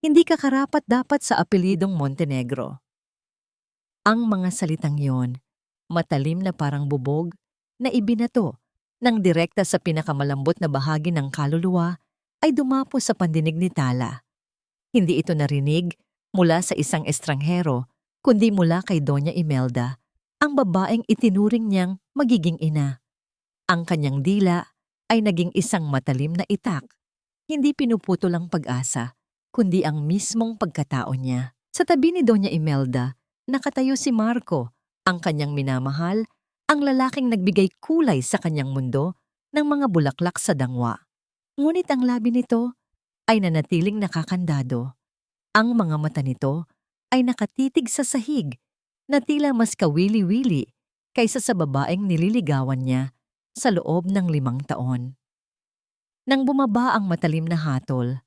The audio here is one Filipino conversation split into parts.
Hindi ka karapat-dapat sa apelidong Montenegro. Ang mga salitang yon, matalim na parang bubog, na ibinato ng direkta sa pinakamalambot na bahagi ng kaluluwa, ay dumapo sa pandinig ni Tala. Hindi ito narinig mula sa isang estranghero, kundi mula kay Doña Imelda, ang babaeng itinuring niyang magiging ina. Ang kanyang dila ay naging isang matalim na itak, hindi pinuputol ang pag-asa, kundi ang mismong pagkatao niya. Sa tabi ni Doña Imelda, nakatayo si Marco, ang kanyang minamahal, ang lalaking nagbigay kulay sa kanyang mundo ng mga bulaklak sa dangwa. Ngunit ang labi nito ay nanatiling nakakandado. Ang mga mata nito ay nakatitig sa sahig na tila mas kawili-wili kaysa sa babaeng nililigawan niya sa loob ng 5 taon. Nang bumaba ang matalim na hatol,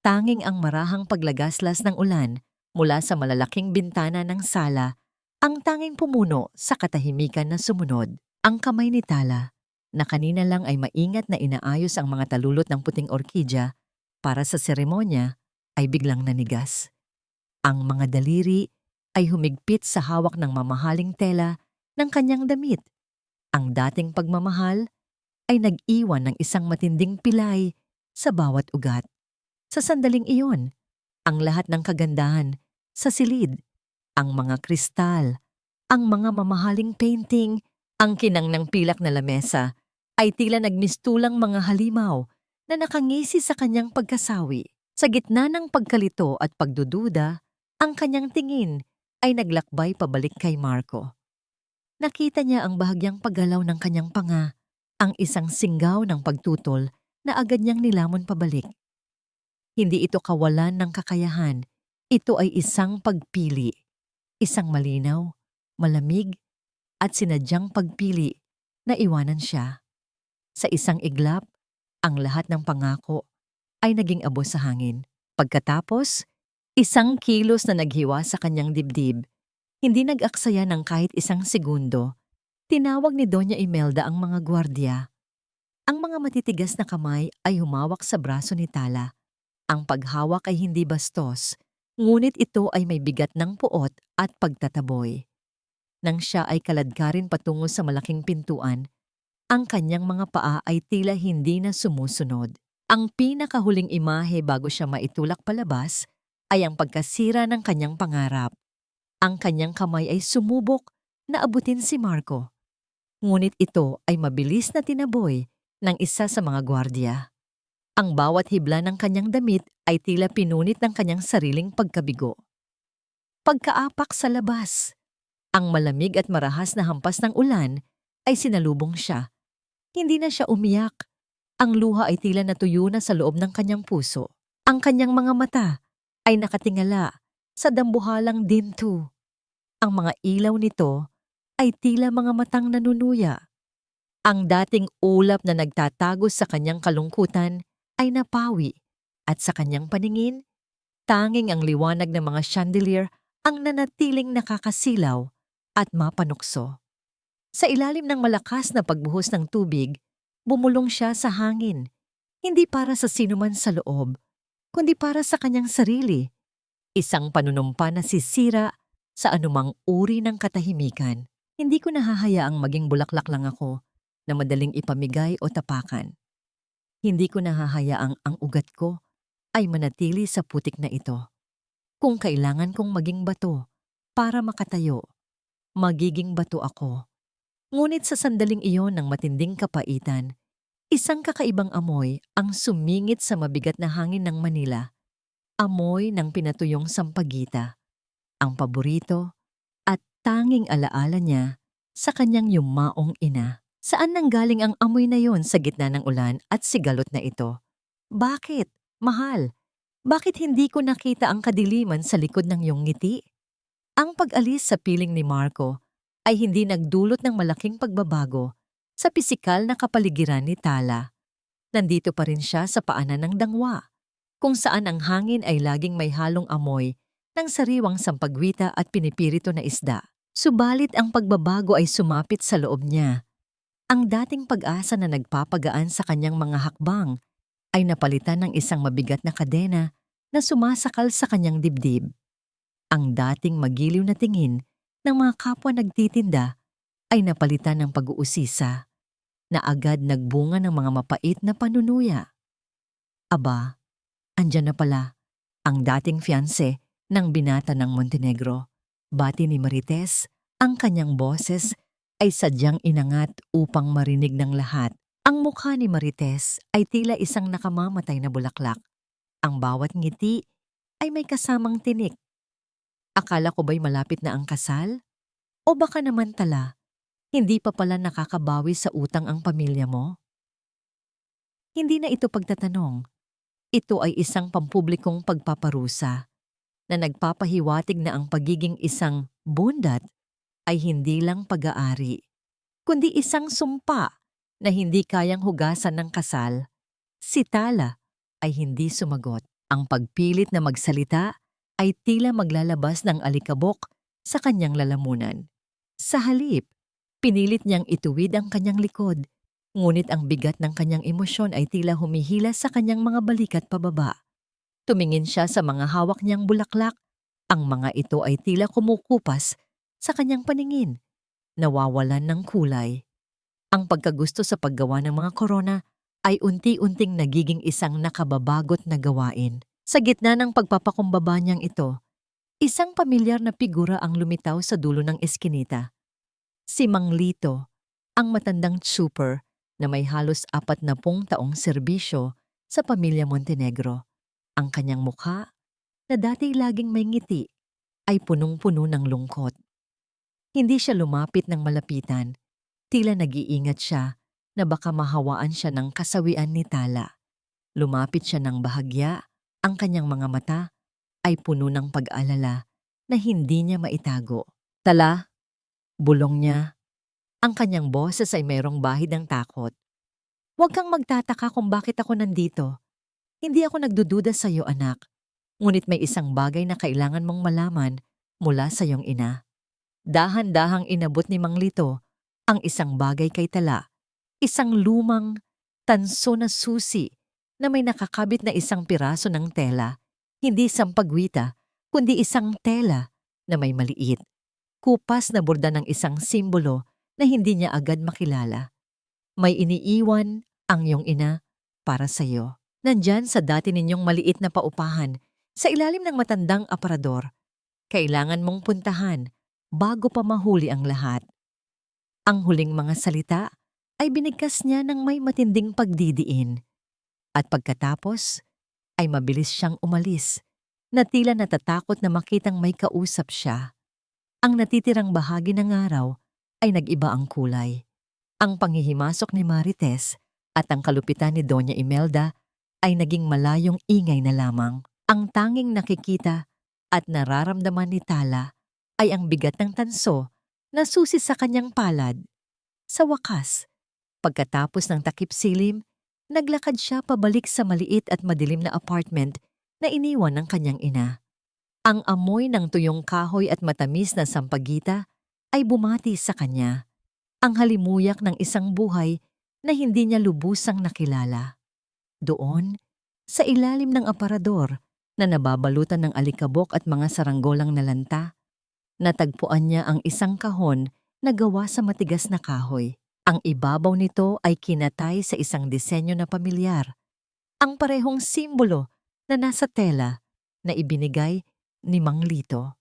tanging ang marahang paglagaslas ng ulan mula sa malalaking bintana ng sala ang tanging pumuno sa katahimikan na sumunod. Ang kamay ni Tala, na kanina lang ay maingat na inaayos ang mga talulot ng puting orkidya para sa seremonya, ay biglang nanigas. Ang mga daliri ay humigpit sa hawak ng mamahaling tela ng kanyang damit. Ang dating pagmamahal ay nag-iwan ng isang matinding pilay sa bawat ugat. Sa sandaling iyon, ang lahat ng kagandahan sa silid, ang mga kristal, ang mga mamahaling painting, ang kinang ng pilak na lamesa, ay tila nagmistulang mga halimaw na nakangisi sa kanyang pagkasawi. Sa gitna ng pagkalito at pagdududa, ang kanyang tingin ay naglakbay pabalik kay Marco. Nakita niya ang bahagyang paggalaw ng kanyang panga, ang isang singgaw ng pagtutol na agad niyang nilamon pabalik. Hindi ito kawalan ng kakayahan, ito ay isang pagpili, isang malinaw, malamig, at sinadyang pagpili na iwanan siya. Sa isang iglap, ang lahat ng pangako ay naging abo sa hangin. Pagkatapos, isang kilos na naghiwa sa kanyang dibdib, hindi nag-aksaya ng kahit isang segundo, tinawag ni Doña Imelda ang mga gwardiya. Ang mga matitigas na kamay ay humawak sa braso ni Tala. Ang paghawak ay hindi bastos, ngunit ito ay may bigat ng puot at pagtataboy. Nang siya ay kaladkarin patungo sa malaking pintuan, ang kanyang mga paa ay tila hindi na sumusunod. Ang pinakahuling imahe bago siya maitulak palabas ay ang pagkasira ng kanyang pangarap. Ang kanyang kamay ay sumubok na abutin si Marco. Ngunit ito ay mabilis na tinaboy ng isa sa mga gwardiya. Ang bawat hibla ng kanyang damit ay tila pinunit ng kanyang sariling pagkabigo. Pagkaapak sa labas, ang malamig at marahas na hampas ng ulan ay sinalubong siya. Hindi na siya umiyak. Ang luha ay tila natuyo na sa loob ng kanyang puso. Ang kanyang mga mata ay nakatingala sa dambuhalang dinto. Ang mga ilaw nito ay tila mga matang nanunuya. Ang dating ulap na nagtatagos sa kanyang kalungkutan ay napawi at sa kanyang paningin, tanging ang liwanag ng mga chandelier ang nanatiling nakakasilaw at mapanukso. Sa ilalim ng malakas na pagbuhos ng tubig, bumulong siya sa hangin, hindi para sa sinuman sa loob, kundi para sa kanyang sarili. Isang panunumpa na sisira sa anumang uri ng katahimikan. Hindi ko nahahayaang maging bulaklak lang ako na madaling ipamigay o tapakan. Hindi ko nahahayaang ang ugat ko ay manatili sa putik na ito. Kung kailangan kong maging bato para makatayo, magiging bato ako. Ngunit sa sandaling iyon ng matinding kapaitan, isang kakaibang amoy ang sumingit sa mabigat na hangin ng Manila. Amoy ng pinatuyong sampagita, ang paborito at tanging alaala niya sa kanyang yumaong ina. Saan nanggaling ang amoy na yon sa gitna ng ulan at sigalot na ito? Bakit, mahal? Bakit hindi ko nakita ang kadiliman sa likod ng iyong ngiti? Ang pag-alis sa piling ni Marco ay hindi nagdulot ng malaking pagbabago sa pisikal na kapaligiran ni Tala. Nandito pa rin siya sa paanan ng dangwa, kung saan ang hangin ay laging may halong amoy ng sariwang sampagwita at pinipirito na isda. Subalit ang pagbabago ay sumapit sa loob niya. Ang dating pag-asa na nagpapagaan sa kanyang mga hakbang ay napalitan ng isang mabigat na kadena na sumasakal sa kanyang dibdib. Ang dating magiliw na tingin ng mga kapwa nagtitinda ay napalitan ng pag-uusisa na agad nagbunga ng mga mapait na panunuya. Aba, andyan na pala ang dating fiancé ng binata ng Montenegro. Bati ni Marites, ang kanyang boses ay sadyang inangat upang marinig ng lahat. Ang mukha ni Marites ay tila isang nakamamatay na bulaklak. Ang bawat ngiti ay may kasamang tinik. Akala ko ba'y malapit na ang kasal? O baka naman tala, hindi pa pala nakakabawi sa utang ang pamilya mo? Hindi na ito pagtatanong. Ito ay isang pampublikong pagpaparusa na nagpapahiwatig na ang pagiging isang bundat ay hindi lang pag-aari, kundi isang sumpa na hindi kayang hugasan ng kasal. Si Tala ay hindi sumagot. Ang pagpilit na magsalita ay tila maglalabas ng alikabok sa kanyang lalamunan. Sa halip, pinilit niyang ituwid ang kanyang likod, ngunit ang bigat ng kanyang emosyon ay tila humihila sa kanyang mga balikat pababa. Tumingin siya sa mga hawak niyang bulaklak. Ang mga ito ay tila kumukupas sa kanyang paningin, nawawalan ng kulay. Ang pagkagusto sa paggawa ng mga korona ay unti-unting nagiging isang nakababagot na gawain. Sa gitna ng pagpapakumbaba niyang ito, isang pamilyar na figura ang lumitaw sa dulo ng eskinita. Si Mang Lito, ang matandang super na may halos 40 taong serbisyo sa pamilya Montenegro. Ang kanyang mukha, na dati laging may ngiti, ay punong-puno ng lungkot. Hindi siya lumapit ng malapitan, tila nag-iingat siya na baka mahawaan siya ng kasawian ni Tala. Lumapit siya ng bahagya, ang kanyang mga mata ay puno ng pag-alala na hindi niya maitago. Tala, bulong niya. Ang kanyang boses ay mayroong bahid ng takot. Huwag kang magtataka kung bakit ako nandito. Hindi ako nagdududa sa iyo, anak. Ngunit may isang bagay na kailangan mong malaman mula sa iyong ina. Dahan-dahang inabot ni Mang Lito ang isang bagay kay Tala. Isang lumang, tanso na susi na may nakakabit na isang piraso ng tela. Hindi sampagwita, kundi isang tela na may maliit. Kupas na borda ng isang simbolo na hindi niya agad makilala. May iniiwan ang iyong ina para sa iyo. Nandyan sa dati ninyong maliit na paupahan, sa ilalim ng matandang aparador. Kailangan mong puntahan bago pa mahuli ang lahat. Ang huling mga salita ay binigkas niya ng may matinding pagdidiin. At pagkatapos ay mabilis siyang umalis, na tila natatakot na makitang may kausap siya. Ang natitirang bahagi ng araw ay nag-iba ang kulay. Ang panghihimasok ni Marites at ang kalupitan ni Doña Imelda ay naging malayong ingay na lamang. Ang tanging nakikita at nararamdaman ni Tala ay ang bigat ng tanso na susi sa kanyang palad. Sa wakas, pagkatapos ng takip silim, naglakad siya pabalik sa maliit at madilim na apartment na iniwan ng kanyang ina. Ang amoy ng tuyong kahoy at matamis na sampagita ay bumati sa kanya. Ang halimuyak ng isang buhay na hindi niya lubusang nakilala. Doon, sa ilalim ng aparador na nababalutan ng alikabok at mga saranggolang nalanta, natagpuan niya ang isang kahon na gawa sa matigas na kahoy. Ang ibabaw nito ay kinatay sa isang disenyo na pamilyar. Ang parehong simbolo na nasa tela na ibinigay ni Mang Lito.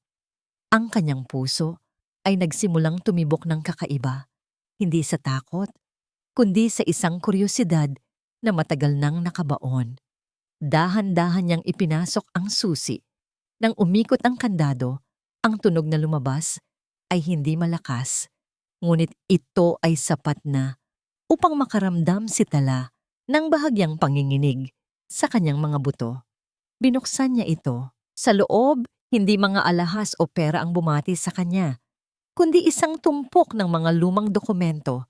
Ang kanyang puso ay nagsimulang tumibok ng kakaiba, hindi sa takot, kundi sa isang kuryosidad na matagal nang nakabaon. Dahan-dahan niyang ipinasok ang susi. Nang umikot ang kandado, ang tunog na lumabas ay hindi malakas. Ngunit ito ay sapat na upang makaramdam si Tala ng bahagyang panginginig sa kanyang mga buto. Binuksan niya ito. Sa loob, hindi mga alahas o pera ang bumati sa kanya, kundi isang tumpok ng mga lumang dokumento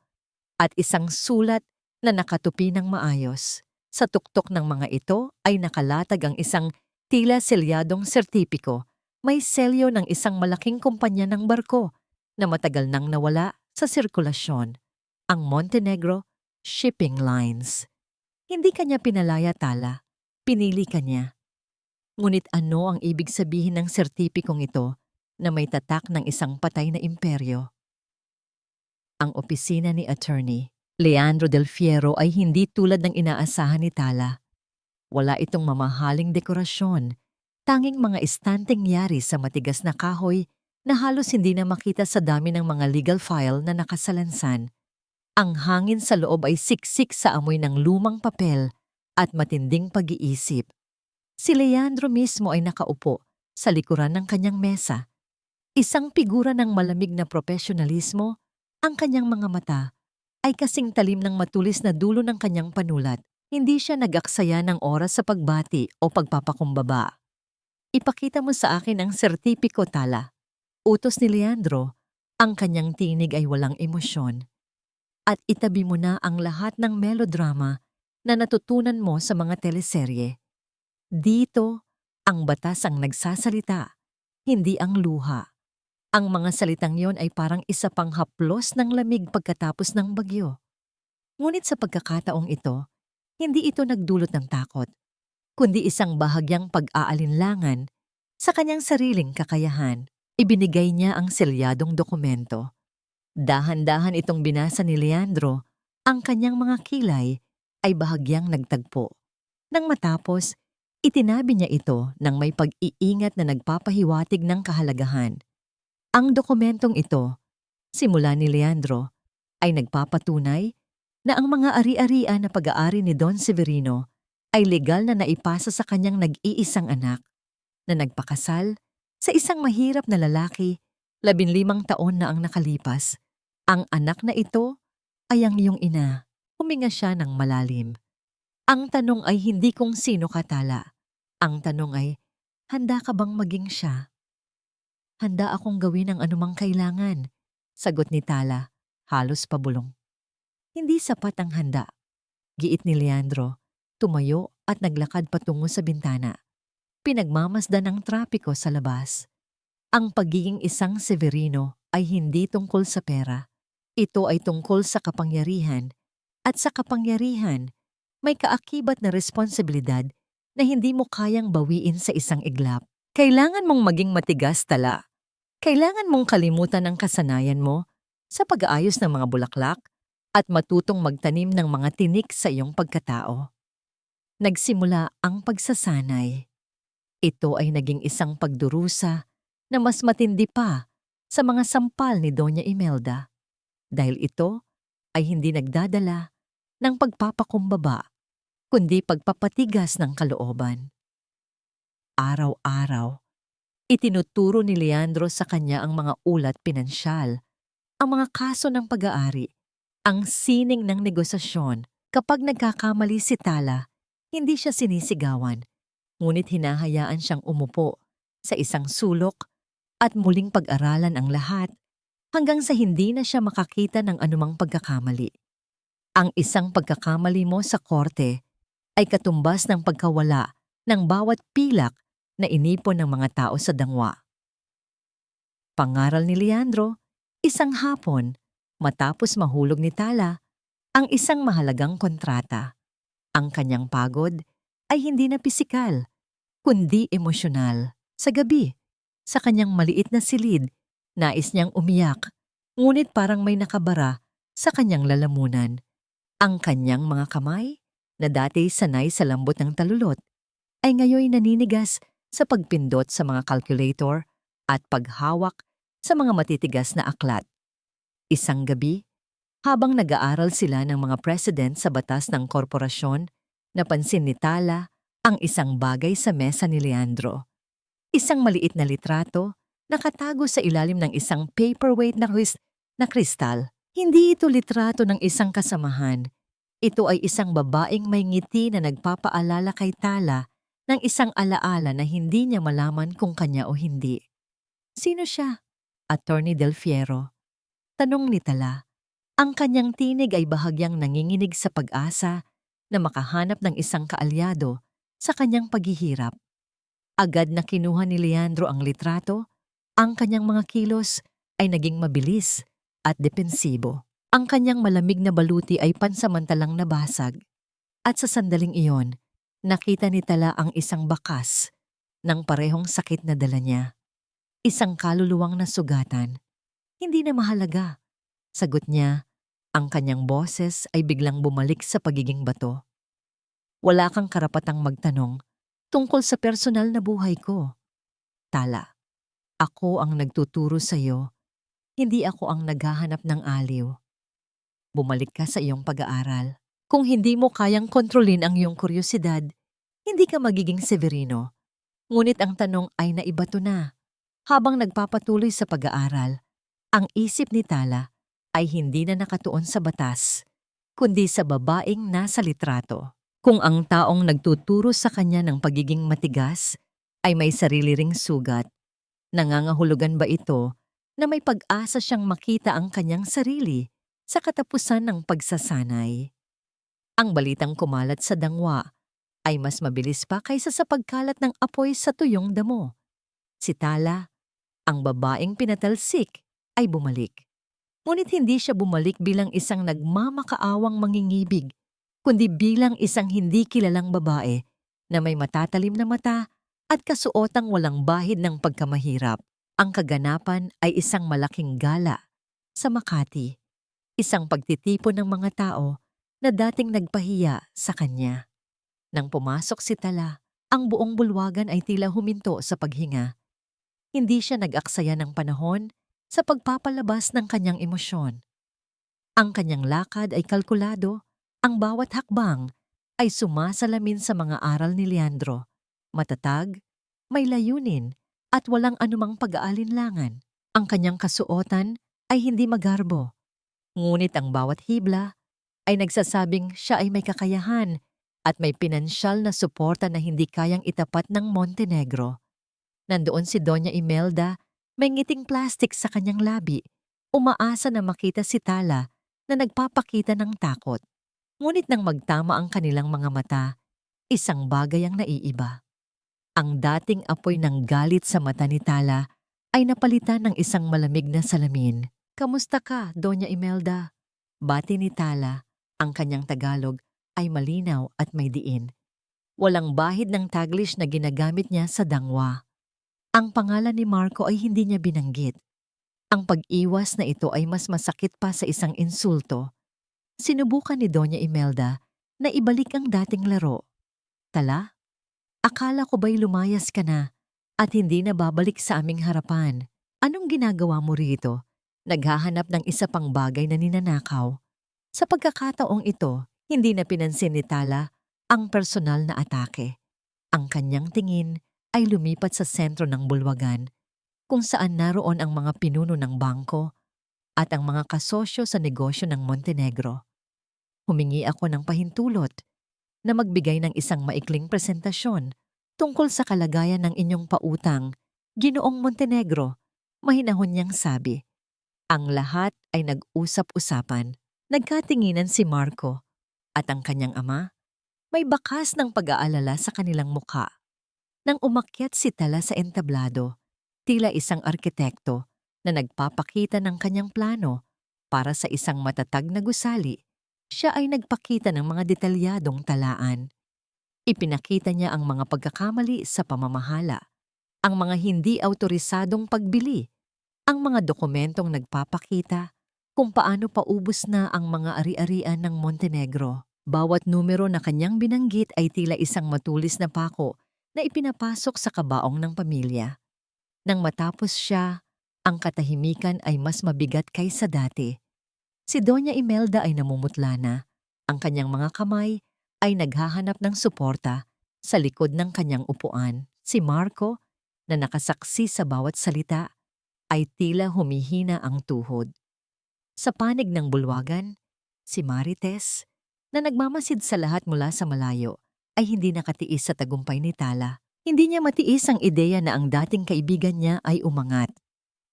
at isang sulat na nakatupi ng maayos. Sa tuktok ng mga ito ay nakalatag ang isang tila selyadong sertipiko. May selyo ng isang malaking kumpanya ng barko na matagal nang nawala sa sirkulasyon, ang Montenegro Shipping Lines. Hindi kanya pinalaya, Tala, pinili kanya. Ngunit ano ang ibig sabihin ng sertipikong ito na may tatak ng isang patay na imperyo? Ang opisina ni Attorney Leandro Del Fiero ay hindi tulad ng inaasahan ni Tala. Wala itong mamahaling dekorasyon, tanging mga estanteng yari sa matigas na kahoy na halos hindi na makita sa dami ng mga legal file na nakasalansan. Ang hangin sa loob ay siksik sa amoy ng lumang papel at matinding pag-iisip. Si Leandro mismo ay nakaupo sa likuran ng kanyang mesa. Isang figura ng malamig na profesionalismo, ang kanyang mga mata ay kasing talim ng matulis na dulo ng kanyang panulat. Hindi siya nag-aksaya ng oras sa pagbati o pagpapakumbaba. Ipakita mo sa akin ang sertipiko, Tala. Utos ni Leandro, ang kanyang tinig ay walang emosyon. At itabi mo na ang lahat ng melodrama na natutunan mo sa mga teleserye. Dito, ang batas ang nagsasalita, hindi ang luha. Ang mga salitang yon ay parang isa pang haplos ng lamig pagkatapos ng bagyo. Ngunit sa pagkakataong ito, hindi ito nagdulot ng takot, kundi isang bahagyang pag-aalinlangan sa kanyang sariling kakayahan. Ibinigay niya ang selyadong dokumento. Dahan-dahan itong binasa ni Leandro, ang kanyang mga kilay ay bahagyang nagtagpo. Nang matapos, itinabi niya ito ng may pag-iingat na nagpapahiwatig ng kahalagahan. Ang dokumentong ito, simula ni Leandro, ay nagpapatunay na ang mga ari-arian na pag-aari ni Don Severino ay legal na naipasa sa kanyang nag-iisang anak na nagpakasal sa isang mahirap na lalaki, 15 taon na ang nakalipas. Ang anak na ito ay ang iyong ina. Huminga siya ng malalim. Ang tanong ay hindi kung sino ka, Tala. Ang tanong ay, handa ka bang maging siya? Handa akong gawin ang anumang kailangan, sagot ni Tala, halos pabulong. Hindi sapat ang handa, giit ni Leandro, tumayo at naglakad patungo sa bintana. Pinagmamasdan ang trapiko sa labas. Ang pagiging isang Severino ay hindi tungkol sa pera. Ito ay tungkol sa kapangyarihan, at sa kapangyarihan, may kaakibat na responsibilidad na hindi mo kayang bawiin sa isang iglap. Kailangan mong maging matigas, Tala. Kailangan mong kalimutan ang kasanayan mo sa pag-aayos ng mga bulaklak at matutong magtanim ng mga tinik sa iyong pagkatao. Nagsimula ang pagsasanay. Ito ay naging isang pagdurusa na mas matindi pa sa mga sampal ni Doña Imelda, dahil ito ay hindi nagdadala ng pagpapakumbaba, kundi pagpapatigas ng kalooban. Araw-araw, itinuturo ni Leandro sa kanya ang mga ulat pinansyal, ang mga kaso ng pag-aari, ang sining ng negosasyon. Kapag nagkakamali si Tala, hindi siya sinisigawan, ngunit hinahayaan siyang umupo sa isang sulok at muling pag-aralan ang lahat hanggang sa hindi na siya makakita ng anumang pagkakamali. Ang isang pagkakamali mo sa korte ay katumbas ng pagkawala ng bawat pilak na inipon ng mga tao sa dangwa. Pangaral ni Leandro, isang hapon, matapos mahulog ni Tala, ang isang mahalagang kontrata. Ang kanyang pagod ay hindi na pisikal, kundi emosyonal. Sa gabi, sa kanyang maliit na silid, nais niyang umiyak, ngunit parang may nakabara sa kanyang lalamunan. Ang kanyang mga kamay, na dati sanay sa lambot ng talulot, ay ngayon naninigas sa pagpindot sa mga calculator at paghawak sa mga matitigas na aklat. Isang gabi, habang nag-aaral sila ng mga president sa batas ng korporasyon, napansin ni Tala ang isang bagay sa mesa ni Leandro. Isang maliit na litrato nakatago sa ilalim ng isang paperweight na kristal. Hindi ito litrato ng isang kasamahan. Ito ay isang babaeng may ngiti na nagpapaalala kay Tala ng isang alaala na hindi niya malaman kung kanya o hindi. Sino siya? Attorney Del Fiero. Tanong ni Tala. Ang kanyang tinig ay bahagyang nanginginig sa pag-asa na makahanap ng isang kaalyado sa kanyang paghihirap. Agad na kinuha ni Leandro ang litrato, ang kanyang mga kilos ay naging mabilis at depensibo. Ang kanyang malamig na baluti ay pansamantalang nabasag. At sa sandaling iyon, nakita ni Tala ang isang bakas ng parehong sakit na dala niya. Isang kaluluwang nasugatan. Hindi na mahalaga. Sagot niya, ang kanyang boses ay biglang bumalik sa pagiging bato. Wala kang karapatang magtanong tungkol sa personal na buhay ko. Tala, ako ang nagtuturo sa iyo, hindi ako ang naghahanap ng aliw. Bumalik ka sa iyong pag-aaral. Kung hindi mo kayang kontrolin ang iyong kuryosidad, hindi ka magiging Severino. Ngunit ang tanong ay naibato na. Habang nagpapatuloy sa pag-aaral, ang isip ni Tala ay hindi na nakatuon sa batas, kundi sa babaeng nasa litrato. Kung ang taong nagtuturo sa kanya ng pagiging matigas ay may sarili ring sugat, nangangahulugan ba ito na may pag-asa siyang makita ang kanyang sarili sa katapusan ng pagsasanay? Ang balitang kumalat sa dangwa ay mas mabilis pa kaysa sa pagkalat ng apoy sa tuyong damo. Si Tala, ang babaeng pinatalsik, ay bumalik. Ngunit hindi siya bumalik bilang isang nagmamakaawang mangingibig, kundi bilang isang hindi kilalang babae na may matatalim na mata at kasuotang walang bahid ng pagkamahirap. Ang kaganapan ay isang malaking gala sa Makati, isang pagtitipon ng mga tao na dating nagpahiya sa kanya. Nang pumasok si Tala, ang buong bulwagan ay tila huminto sa paghinga. Hindi siya nag-aksaya ng panahon sa pagpapalabas ng kanyang emosyon. Ang kanyang lakad ay kalkulado, ang bawat hakbang ay sumasalamin sa mga aral ni Leandro. Matatag, may layunin, at walang anumang pag-aalinlangan. Ang kanyang kasuotan ay hindi magarbo. Ngunit ang bawat hibla ay nagsasabing siya ay may kakayahan at may pinansyal na suporta na hindi kayang itapat ng Montenegro. Nandoon si Doña Imelda, may ngiting plastik sa kanyang labi, umaasa na makita si Tala na nagpapakita ng takot. Ngunit nang magtama ang kanilang mga mata, isang bagay ang naiiba. Ang dating apoy ng galit sa mata ni Tala ay napalitan ng isang malamig na salamin. "Kamusta ka, Doña Imelda?" Bati ni Tala, ang kanyang Tagalog ay malinaw at may diin. Walang bahid ng Taglish na ginagamit niya sa dangwa. Ang pangalan ni Marco ay hindi niya binanggit. Ang pag-iwas na ito ay mas masakit pa sa isang insulto. Sinubukan ni Doña Imelda na ibalik ang dating laro. "Tala, akala ko ba'y lumayas ka na at hindi na babalik sa aming harapan? Anong ginagawa mo rito? Naghahanap ng isa pang bagay na ninanakaw?" Sa pagkakataong ito, hindi na pinansin ni Tala ang personal na atake. Ang kanyang tingin ay lumipat sa sentro ng bulwagan, kung saan naroon ang mga pinuno ng bangko at ang mga kasosyo sa negosyo ng Montenegro. "Humingi ako ng pahintulot na magbigay ng isang maikling presentasyon tungkol sa kalagayan ng inyong pautang, Ginoong Montenegro," mahinahon niyang sabi. Ang lahat ay nag-usap-usapan. Nagkatinginan si Marco at ang kanyang ama. May bakas ng pag-aalala sa kanilang mukha. Nang umakyat si Tala sa entablado, tila isang arkitekto na nagpapakita ng kanyang plano para sa isang matatag na gusali, siya ay nagpakita ng mga detalyadong talaan. Ipinakita niya ang mga pagkakamali sa pamamahala, ang mga hindi autorisadong pagbili, ang mga dokumentong nagpapakita kung paano paubos na ang mga ari-arian ng Montenegro. Bawat numero na kanyang binanggit ay tila isang matulis na pako na ipinapasok sa kabaong ng pamilya. Nang matapos siya, ang katahimikan ay mas mabigat kaysa dati. Si Doña Imelda ay namumutla na. Ang kanyang mga kamay ay naghahanap ng suporta sa likod ng kanyang upuan. Si Marco, na nakasaksi sa bawat salita, ay tila humihina ang tuhod. Sa panig ng bulwagan, si Marites, na nagmamasid sa lahat mula sa malayo, ay hindi nakatiis sa tagumpay ni Tala. Hindi niya matiis ang ideya na ang dating kaibigan niya ay umangat.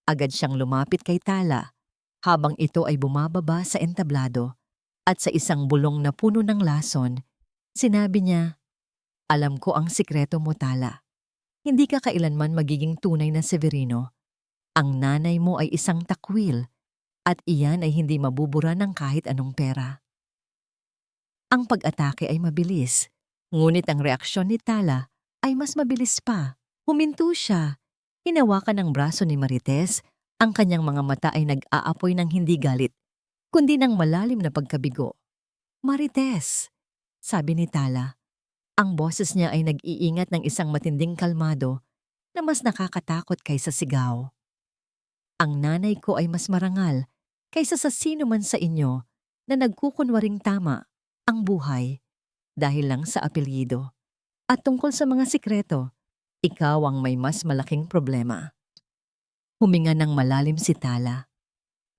Agad siyang lumapit kay Tala habang ito ay bumababa sa entablado at sa isang bulong na puno ng lason, sinabi niya, "Alam ko ang sikreto mo, Tala. Hindi ka kailanman magiging tunay na Severino. Ang nanay mo ay isang takwil at iyan ay hindi mabubura ng kahit anong pera." Ang pag-atake ay mabilis, ngunit ang reaksyon ni Tala ay mas mabilis pa. Huminto siya. Hinawakan ng braso ni Marites. Ang kanyang mga mata ay nag-aapoy ng hindi galit, kundi ng malalim na pagkabigo. Marites, sabi ni Tala. Ang boses niya ay nag-iingat ng isang matinding kalmado na mas nakakatakot kaysa sigaw. Ang nanay ko ay mas marangal kaysa sa sino man sa inyo na nagkukunwaring tama ang buhay dahil lang sa apelyido. At tungkol sa mga sikreto, ikaw ang may mas malaking problema. Huminga ng malalim si Tala.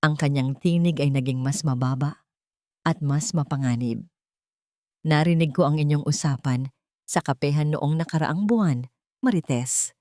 Ang kanyang tinig ay naging mas mababa at mas mapanganib. Narinig ko ang inyong usapan sa kapehan noong nakaraang buwan, Marites.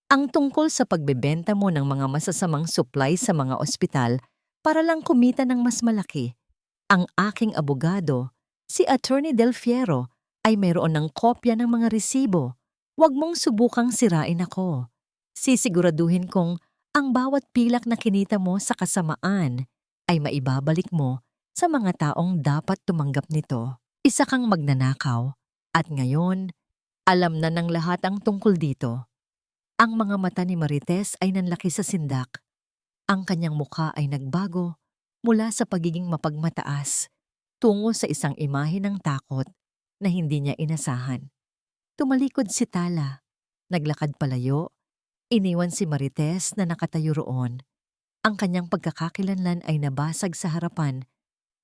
Ang tungkol sa pagbebenta mo ng mga masasamang supply sa mga ospital para lang kumita ng mas malaki. Ang aking abogado, si Attorney Del Fiero, ay mayroon ng kopya ng mga resibo. Huwag mong subukang sirain ako. Sisiguraduhin kong ang bawat pilak na kinita mo sa kasamaan ay maibabalik mo sa mga taong dapat tumanggap nito. Isa kang magnanakaw at ngayon, alam na ng lahat ang tungkol dito. Ang mga mata ni Marites ay nanlaki sa sindak. Ang kanyang mukha ay nagbago mula sa pagiging mapagmataas tungo sa isang imahe ng takot na hindi niya inasahan. Tumalikod si Tala, naglakad palayo, iniwan si Marites na nakatayo roon. Ang kanyang pagkakakilanlan ay nabasag sa harapan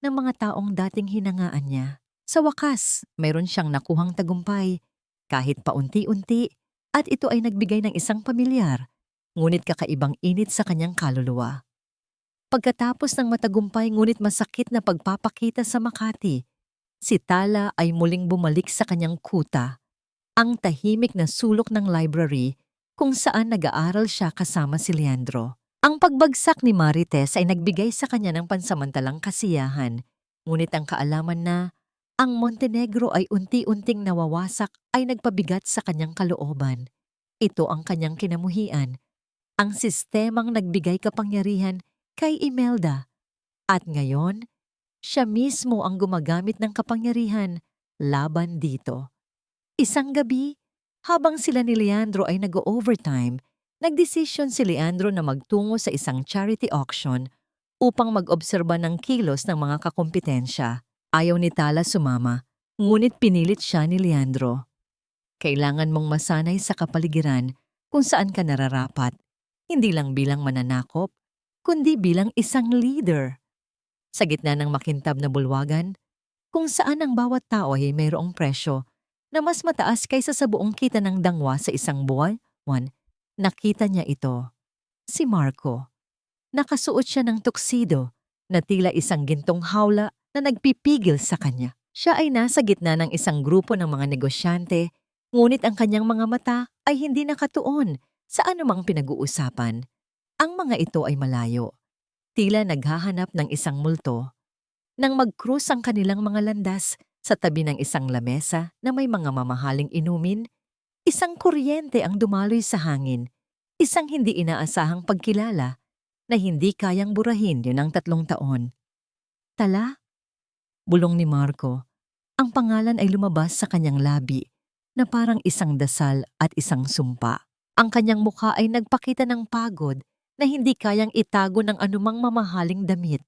ng mga taong dating hinangaan niya. Sa wakas, mayroon siyang nakuhang tagumpay, kahit paunti-unti, at ito ay nagbigay ng isang pamilyar, ngunit kakaibang init sa kanyang kaluluwa. Pagkatapos ng matagumpay ngunit masakit na pagpapakita sa Makati, si Tala ay muling bumalik sa kanyang kuta, ang tahimik na sulok ng library kung saan nag-aaral siya kasama si Leandro. Ang pagbagsak ni Marites ay nagbigay sa kanya ng pansamantalang kasiyahan, ngunit ang kaalaman na ang Montenegro ay unti-unting nawawasak ay nagpabigat sa kanyang kalooban. Ito ang kanyang kinamuhian, ang sistemang nagbigay kapangyarihan kay Imelda. At ngayon, siya mismo ang gumagamit ng kapangyarihan laban dito. Isang gabi, habang sila ni Leandro ay nag-overtime, nagdesisyon si Leandro na magtungo sa isang charity auction upang mag-obserba ng kilos ng mga kakumpetensya. Ayaw ni Tala sumama, ngunit pinilit siya ni Leandro. Kailangan mong masanay sa kapaligiran kung saan ka nararapat, hindi lang bilang mananakop, kundi bilang isang leader. Sa gitna ng makintab na bulwagan, kung saan ang bawat tao ay mayroong presyo na mas mataas kaysa sa buong kita ng dangwa sa isang buwan, nakita niya ito. Si Marco. Nakasuot siya ng tuxedo na tila isang gintong hawla na nagpipigil sa kanya. Siya ay nasa gitna ng isang grupo ng mga negosyante, ngunit ang kanyang mga mata ay hindi nakatuon sa anumang pinag-uusapan. Ang mga ito ay malayo, tila naghahanap ng isang multo. Nang mag-cruise ang kanilang mga landas sa tabi ng isang lamesa na may mga mamahaling inumin, isang kuryente ang dumaloy sa hangin, isang hindi inaasahang pagkilala na hindi kayang burahin yun ng 3 taon. Tala? Bulong ni Marco. Ang pangalan ay lumabas sa kanyang labi na parang isang dasal at isang sumpa. Ang kanyang mukha ay nagpakita ng pagod na hindi kayang itago ng anumang mamahaling damit.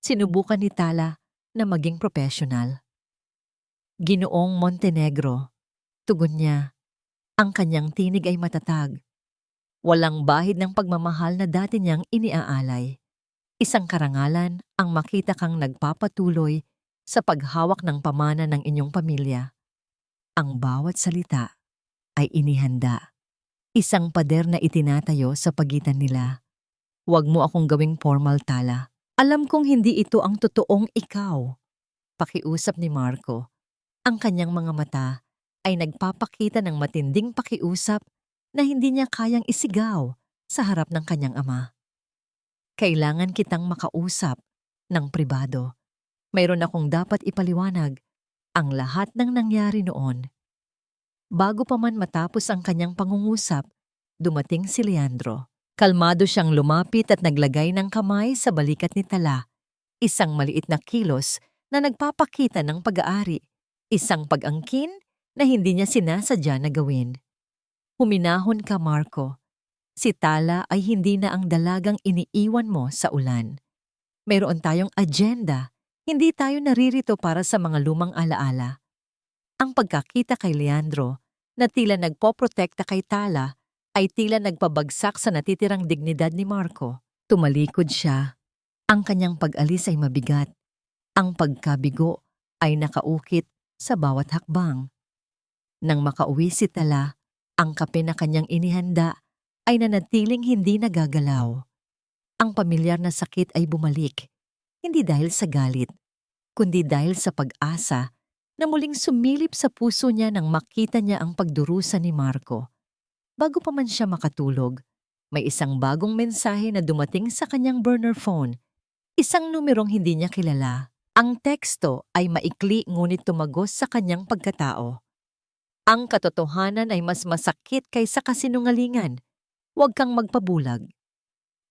Sinubukan ni Tala na maging profesional. Ginoong Montenegro, tugon niya. Ang kanyang tinig ay matatag. Walang bahid ng pagmamahal na dati niyang iniaalay. Isang karangalan ang makita kang nagpapatuloy sa paghawak ng pamana ng inyong pamilya. Ang bawat salita ay inihanda. Isang pader na itinatayo sa pagitan nila. Huwag mo akong gawing formal, Tala. Alam kong hindi ito ang totoong ikaw. Pakiusap ni Marco. Ang kanyang mga mata ay nagpapakita ng matinding pakiusap na hindi niya kayang isigaw sa harap ng kanyang ama. Kailangan kitang makausap ng pribado. Mayroon akong dapat ipaliwanag ang lahat ng nangyari noon. Bago pa man matapos ang kanyang pangungusap, dumating si Leandro. Kalmado siyang lumapit at naglagay ng kamay sa balikat ni Tala. Isang maliit na kilos na nagpapakita ng pag-aari. Isang pag-angkin na hindi niya sinasadya na gawin. Huminahon ka, Marco. Si Tala ay hindi na ang dalagang iniiwan mo sa ulan. Mayroon tayong agenda. Hindi tayo naririto para sa mga lumang alaala. Ang pagkakita kay Leandro na tila nagpoprotekta kay Tala ay tila nagpabagsak sa natitirang dignidad ni Marco. Tumalikod siya. Ang kanyang pag-alis ay mabigat. Ang pagkabigo ay nakaukit sa bawat hakbang. Nang makauwi si Tala, ang kape na kanyang inihanda ay nanatiling hindi nagagalaw. Ang pamilyar na sakit ay bumalik, hindi dahil sa galit, kundi dahil sa pag-asa na muling sumilip sa puso niya nang makita niya ang pagdurusa ni Marco. Bago pa man siya makatulog, may isang bagong mensahe na dumating sa kanyang burner phone, isang numerong hindi niya kilala. Ang teksto ay maikli ngunit tumagos sa kanyang pagkatao. Ang katotohanan ay mas masakit kaysa kasinungalingan. Huwag kang magpabulag.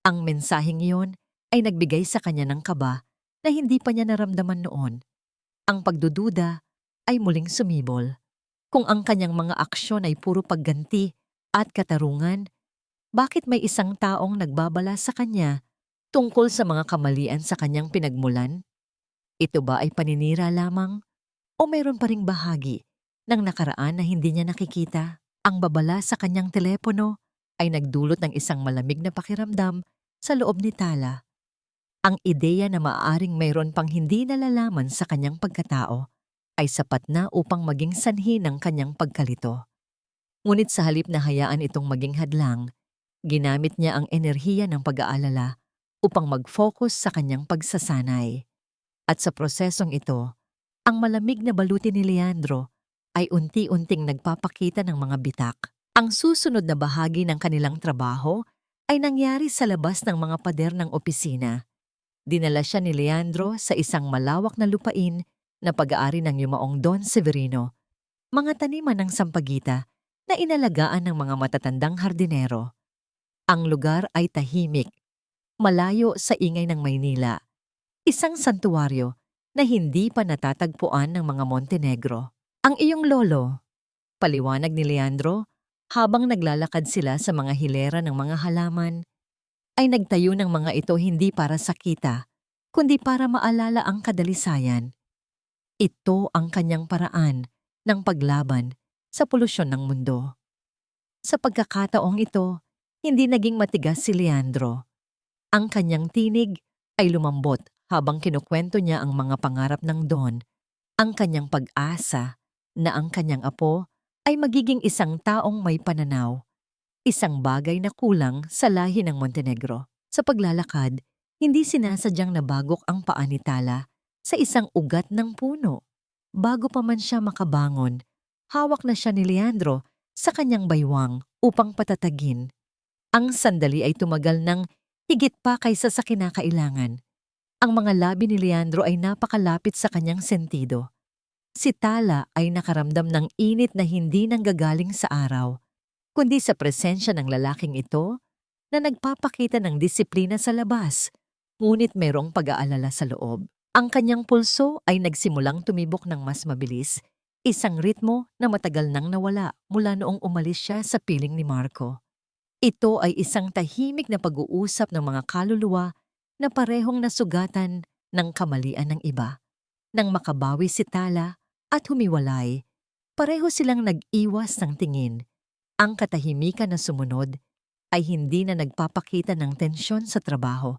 Ang mensaheng iyon ay nagbigay sa kanya ng kaba na hindi pa niya naramdaman noon. Ang pagdududa ay muling sumibol. Kung ang kanyang mga aksyon ay puro pagganti at katarungan, bakit may isang taong nagbabala sa kanya tungkol sa mga kamalian sa kanyang pinagmulan? Ito ba ay paninira lamang? O mayroon pa ring bahagi ng nakaraan na hindi niya nakikita? Ang babala sa kanyang telepono ay nagdulot ng isang malamig na pakiramdam sa loob ni Tala. Ang ideya na maaaring mayroon pang hindi nalalaman sa kanyang pagkatao ay sapat na upang maging sanhi ng kanyang pagkalito. Ngunit sa halip na hayaan itong maging hadlang, ginamit niya ang enerhiya ng pag-aalala upang mag-focus sa kanyang pagsasanay. At sa prosesong ito, ang malamig na baluti ni Leandro ay unti-unting nagpapakita ng mga bitak. Ang susunod na bahagi ng kanilang trabaho ay nangyari sa labas ng mga pader ng opisina. Dinala siya ni Leandro sa isang malawak na lupain na pag-aari ng yumaong Don Severino, mga taniman ng sampagita na inalagaan ng mga matatandang hardinero. Ang lugar ay tahimik, malayo sa ingay ng Maynila. Isang santuwaryo na hindi pa natatagpuan ng mga Montenegro. Ang iyong lolo, paliwanag ni Leandro habang naglalakad sila sa mga hilera ng mga halaman, ay nagtayo ng mga ito hindi para sa kita, kundi para maalala ang kadalisayan. Ito ang kanyang paraan ng paglaban sa polusyon ng mundo. Sa pagkakataong ito, hindi naging matigas si Leandro. Ang kanyang tinig ay lumambot habang kinukwento niya ang mga pangarap ng Don, ang kanyang pag-asa na ang kanyang apo ay magiging isang taong may pananaw, isang bagay na kulang sa lahi ng Montenegro. Sa paglalakad, hindi sinasadyang nabagok ang paa ni Tala sa isang ugat ng puno. Bago pa man siya makabangon, hawak na siya ni Leandro sa kanyang baywang upang patatagin. Ang sandali ay tumagal ng higit pa kaysa sa kinakailangan. Ang mga labi ni Leandro ay napakalapit sa kanyang sentido. Si Tala ay nakaramdam ng init na hindi nanggagaling sa araw, kundi sa presensya ng lalaking ito na nagpapakita ng disiplina sa labas, ngunit mayroong pag-aalala sa loob. Ang kanyang pulso ay nagsimulang tumibok ng mas mabilis, isang ritmo na matagal nang nawala mula noong umalis siya sa piling ni Marco. Ito ay isang tahimik na pag-uusap ng mga kaluluwa na parehong nasugatan ng kamalian ng iba. Nang makabawi si Tala at humiwalay, pareho silang nag-iwas ng tingin. Ang katahimikan na sumunod ay hindi na nagpapakita ng tensyon sa trabaho,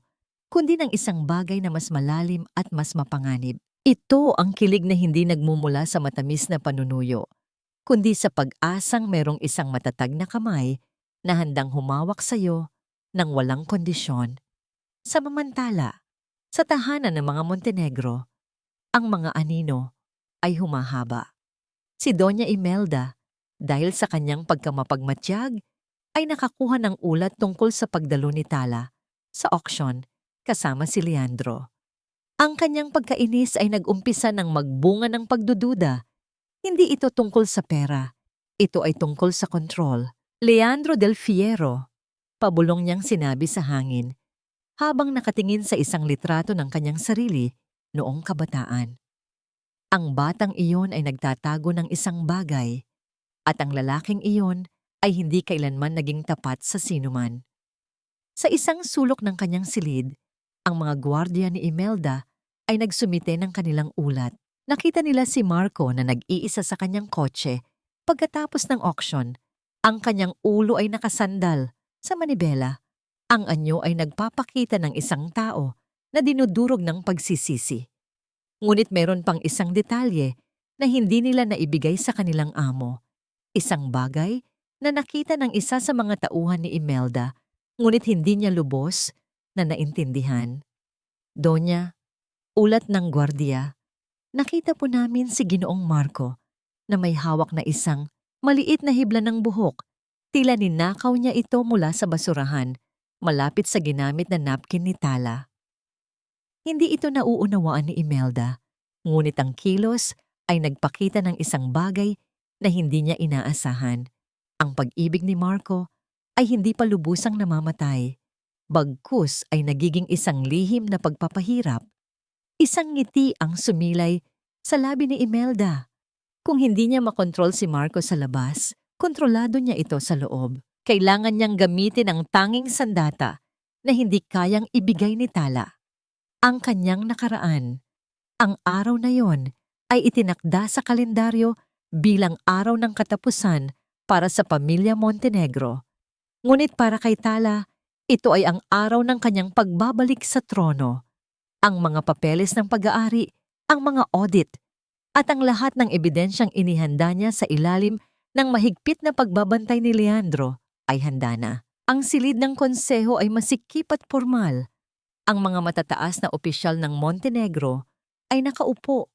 kundi ng isang bagay na mas malalim at mas mapanganib. Ito ang kilig na hindi nagmumula sa matamis na panunuyo, kundi sa pag-asang merong isang matatag na kamay na handang humawak sa iyo ng walang kondisyon. Samantala, sa tahanan ng mga Montenegro, ang mga anino ay humahaba. Si Doña Imelda, dahil sa kanyang pagkamapagmatyag, ay nakakuha ng ulat tungkol sa pagdalo ni Tala sa auction kasama si Leandro. Ang kanyang pagkainis ay nag-umpisa ng magbunga ng pagdududa. Hindi ito tungkol sa pera, ito ay tungkol sa kontrol. Leandro del Fierro, pabulong niyang sinabi sa hangin, habang nakatingin sa isang litrato ng kanyang sarili noong kabataan. Ang batang iyon ay nagtatago ng isang bagay, at ang lalaking iyon ay hindi kailanman naging tapat sa sinuman. Sa isang sulok ng kanyang silid, ang mga gwardiya ni Imelda ay nagsumite ng kanilang ulat. Nakita nila si Marco na nag-iisa sa kanyang kotse pagkatapos ng auction. Ang kanyang ulo ay nakasandal sa manibela. Ang anyo ay nagpapakita ng isang tao na dinudurog ng pagsisisi. Ngunit meron pang isang detalye na hindi nila naibigay sa kanilang amo. Isang bagay na nakita ng isa sa mga tauhan ni Imelda, ngunit hindi niya lubos na naintindihan. Donya, ulat ng gwardiya, nakita po namin si Ginoong Marco na may hawak na isang maliit na hibla ng buhok. Tila ninakaw niya ito mula sa basurahan, malapit sa ginamit na napkin ni Tala. Hindi ito nauunawaan ni Imelda, ngunit ang kilos ay nagpakita ng isang bagay na hindi niya inaasahan. Ang pag-ibig ni Marco ay hindi pa lubusang namamatay. Bagkus ay nagiging isang lihim na pagpapahirap. Isang ngiti ang sumilay sa labi ni Imelda. Kung hindi niya makontrol si Marco sa labas, kontrolado niya ito sa loob. Kailangan niyang gamitin ang tanging sandata na hindi kayang ibigay ni Tala. Ang kanyang nakaraan. Ang araw na yon ay itinakda sa kalendaryo bilang araw ng katapusan para sa pamilya Montenegro. Ngunit para kay Tala, ito ay ang araw ng kanyang pagbabalik sa trono. Ang mga papeles ng pag-aari, ang mga audit, at ang lahat ng ebidensyang inihanda niya sa ilalim ng mahigpit na pagbabantay ni Leandro ay handa na. Ang silid ng konseho ay masikip at formal. Ang mga matataas na opisyal ng Montenegro ay nakaupo,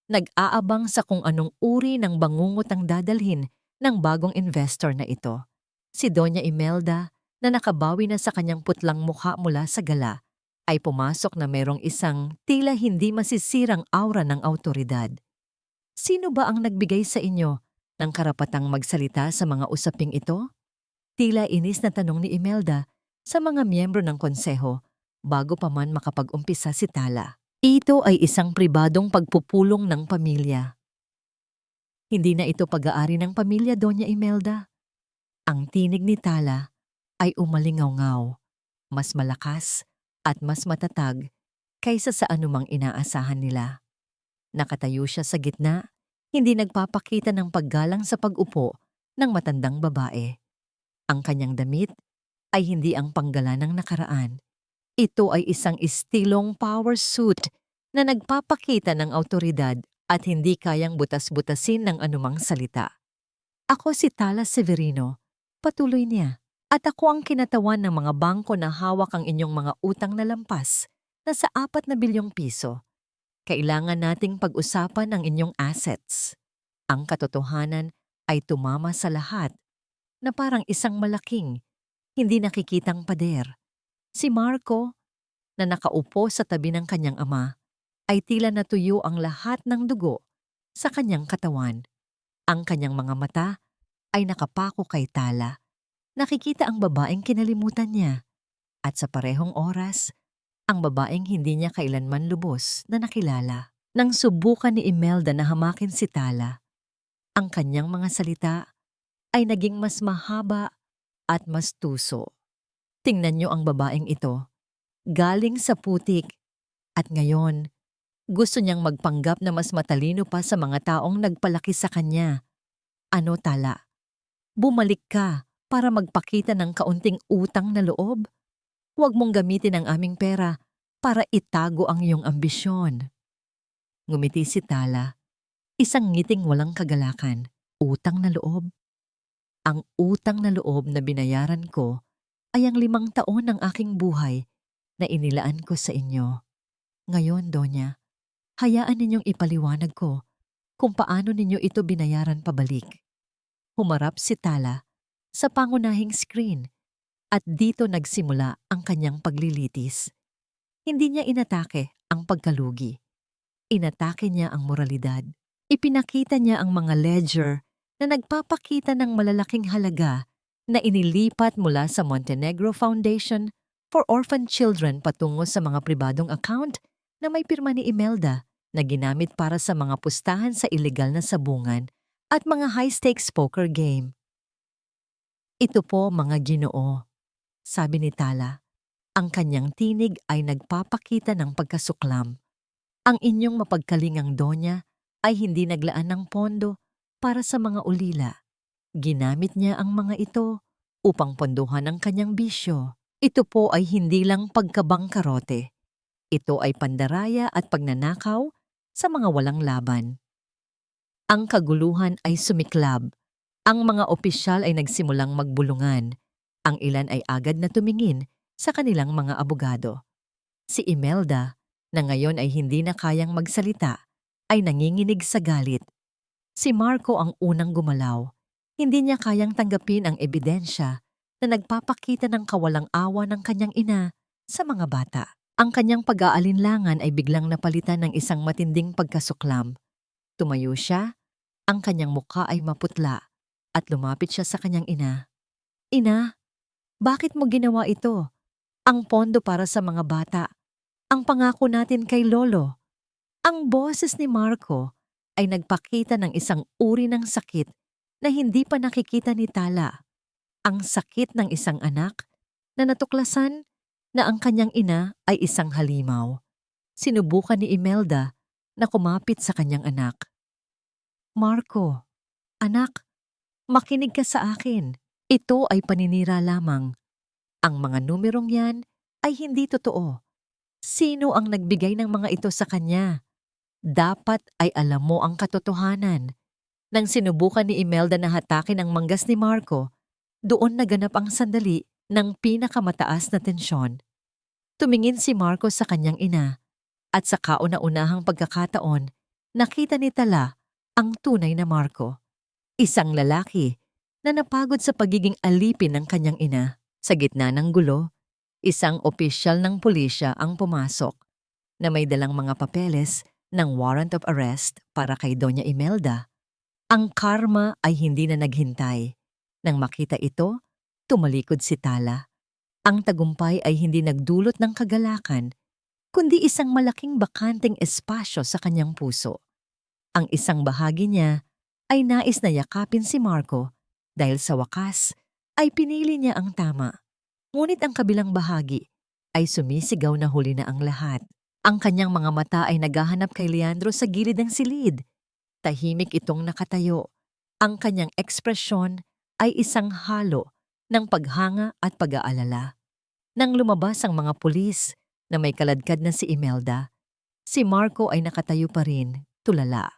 nag-aabang sa kung anong uri ng bangungot ang dadalhin ng bagong investor na ito. Si Doña Imelda, na nakabawi na sa kanyang putlang mukha mula sa gala, ay pumasok na merong isang tila hindi masisirang aura ng autoridad. Sino ba ang nagbigay sa inyo ng karapatang magsalita sa mga usaping ito? Tila inis na tanong ni Imelda sa mga miyembro ng konseho bago pa man makapag-umpisa si Tala. Ito ay isang pribadong pagpupulong ng pamilya. Hindi na ito pag-aari ng pamilya, Doña Imelda. Ang tinig ni Tala ay umalingaw-ngaw, mas malakas at mas matatag kaysa sa anumang inaasahan nila. Nakatayo siya sa gitna, hindi nagpapakita ng paggalang sa pag-upo ng matandang babae. Ang kanyang damit ay hindi ang panggala ng nakaraan. Ito ay isang istilong power suit na nagpapakita ng autoridad at hindi kayang butas-butasin ng anumang salita. Ako si Tala Severino, patuloy niya, at ako ang kinatawan ng mga bangko na hawak ang inyong mga utang na lampas na sa 4 bilyong piso. Kailangan nating pag-usapan ang inyong assets. Ang katotohanan ay tumama sa lahat na parang isang malaking, hindi nakikitang pader. Si Marco, na nakaupo sa tabi ng kanyang ama, ay tila natuyo ang lahat ng dugo sa kanyang katawan. Ang kanyang mga mata ay nakapako kay Tala. Nakikita ang babaeng kinalimutan niya. At sa parehong oras, ang babaeng hindi niya kailanman lubos na nakilala. Nang subukan ni Imelda na hamakin si Tala, ang kanyang mga salita ay naging mas mahaba at mas tuso. Tingnan niyo ang babaeng ito. Galing sa putik, at ngayon, gusto niyang magpanggap na mas matalino pa sa mga taong nagpalaki sa kanya. Ano, Tala? Bumalik ka para magpakita ng kaunting utang na loob? Huwag mong gamitin ang aming pera para itago ang iyong ambisyon. Ngumiti si Tala, isang ngiting walang kagalakan. Utang na loob? Ang utang na loob na binayaran ko ay ang 5 taon ng aking buhay na inilaan ko sa inyo. Ngayon, Donya, hayaan ninyong ipaliwanag ko kung paano ninyo ito binayaran pabalik. Humarap si Tala sa pangunahing screen at dito nagsimula ang kanyang paglilitis. Hindi niya inatake ang pagkalugi. Inatake niya ang moralidad. Ipinakita niya ang mga ledger na nagpapakita ng malalaking halaga na inilipat mula sa Montenegro Foundation for Orphan Children patungo sa mga pribadong account na may pirma ni Imelda na ginamit para sa mga pustahan sa ilegal na sabungan at mga high-stakes poker game. Ito po mga Ginoo, sabi ni Tala. Ang kanyang tinig ay nagpapakita ng pagkasuklam. Ang inyong mapagkalingang donya ay hindi naglaan ng pondo para sa mga ulila. Ginamit niya ang mga ito upang pondohan ang kanyang bisyo. Ito po ay hindi lang pagkabangkarote. Ito ay pandaraya at pagnanakaw sa mga walang laban. Ang kaguluhan ay sumiklab. Ang mga opisyal ay nagsimulang magbulungan. Ang ilan ay agad na tumingin sa kanilang mga abogado. Si Imelda, na ngayon ay hindi na kayang magsalita, ay nanginginig sa galit. Si Marco ang unang gumalaw. Hindi niya kayang tanggapin ang ebidensya na nagpapakita ng kawalang awa ng kanyang ina sa mga bata. Ang kanyang pag-aalinlangan ay biglang napalitan ng isang matinding pagkasuklam. Tumayo siya, ang kanyang muka ay maputla, at lumapit siya sa kanyang ina. Ina, bakit mo ginawa ito? Ang pondo para sa mga bata. Ang pangako natin kay Lolo. Ang boses ni Marco ay nagpakita ng isang uri ng sakit na hindi pa nakikita ni Tala. Ang sakit ng isang anak na natuklasan na ang kanyang ina ay isang halimaw. Sinubukan ni Imelda na kumapit sa kanyang anak. Marco, anak, makinig ka sa akin. Ito ay paninira lamang. Ang mga numerong yan ay hindi totoo. Sino ang nagbigay ng mga ito sa kanya? Dapat ay alam mo ang katotohanan. Nang sinubukan ni Imelda na hatakin ang manggas ni Marco, doon naganap ang sandali ng pinakamataas na tensyon. Tumingin si Marco sa kanyang ina, at sa kauna-unahang pagkakataon, nakita ni Tala ang tunay na Marco. Isang lalaki na napagod sa pagiging alipin ng kanyang ina. Sa gitna ng gulo, isang opisyal ng pulisya ang pumasok na may dalang mga papeles ng warrant of arrest para kay Doña Imelda. Ang karma ay hindi na naghintay. Nang makita ito, tumalikod si Tala. Ang tagumpay ay hindi nagdulot ng kagalakan, kundi isang malaking bakanteng espasyo sa kanyang puso. Ang isang bahagi niya ay nais na yakapin si Marco dahil sa wakas ay pinili niya ang tama. Ngunit ang kabilang bahagi ay sumisigaw na huli na ang lahat. Ang kanyang mga mata ay naghahanap kay Leandro sa gilid ng silid. Tahimik itong nakatayo. Ang kanyang ekspresyon ay isang halo ng paghanga at pag-aalala. Nang lumabas ang mga pulis na may kaladkad na si Imelda, si Marco ay nakatayo pa rin, tulala.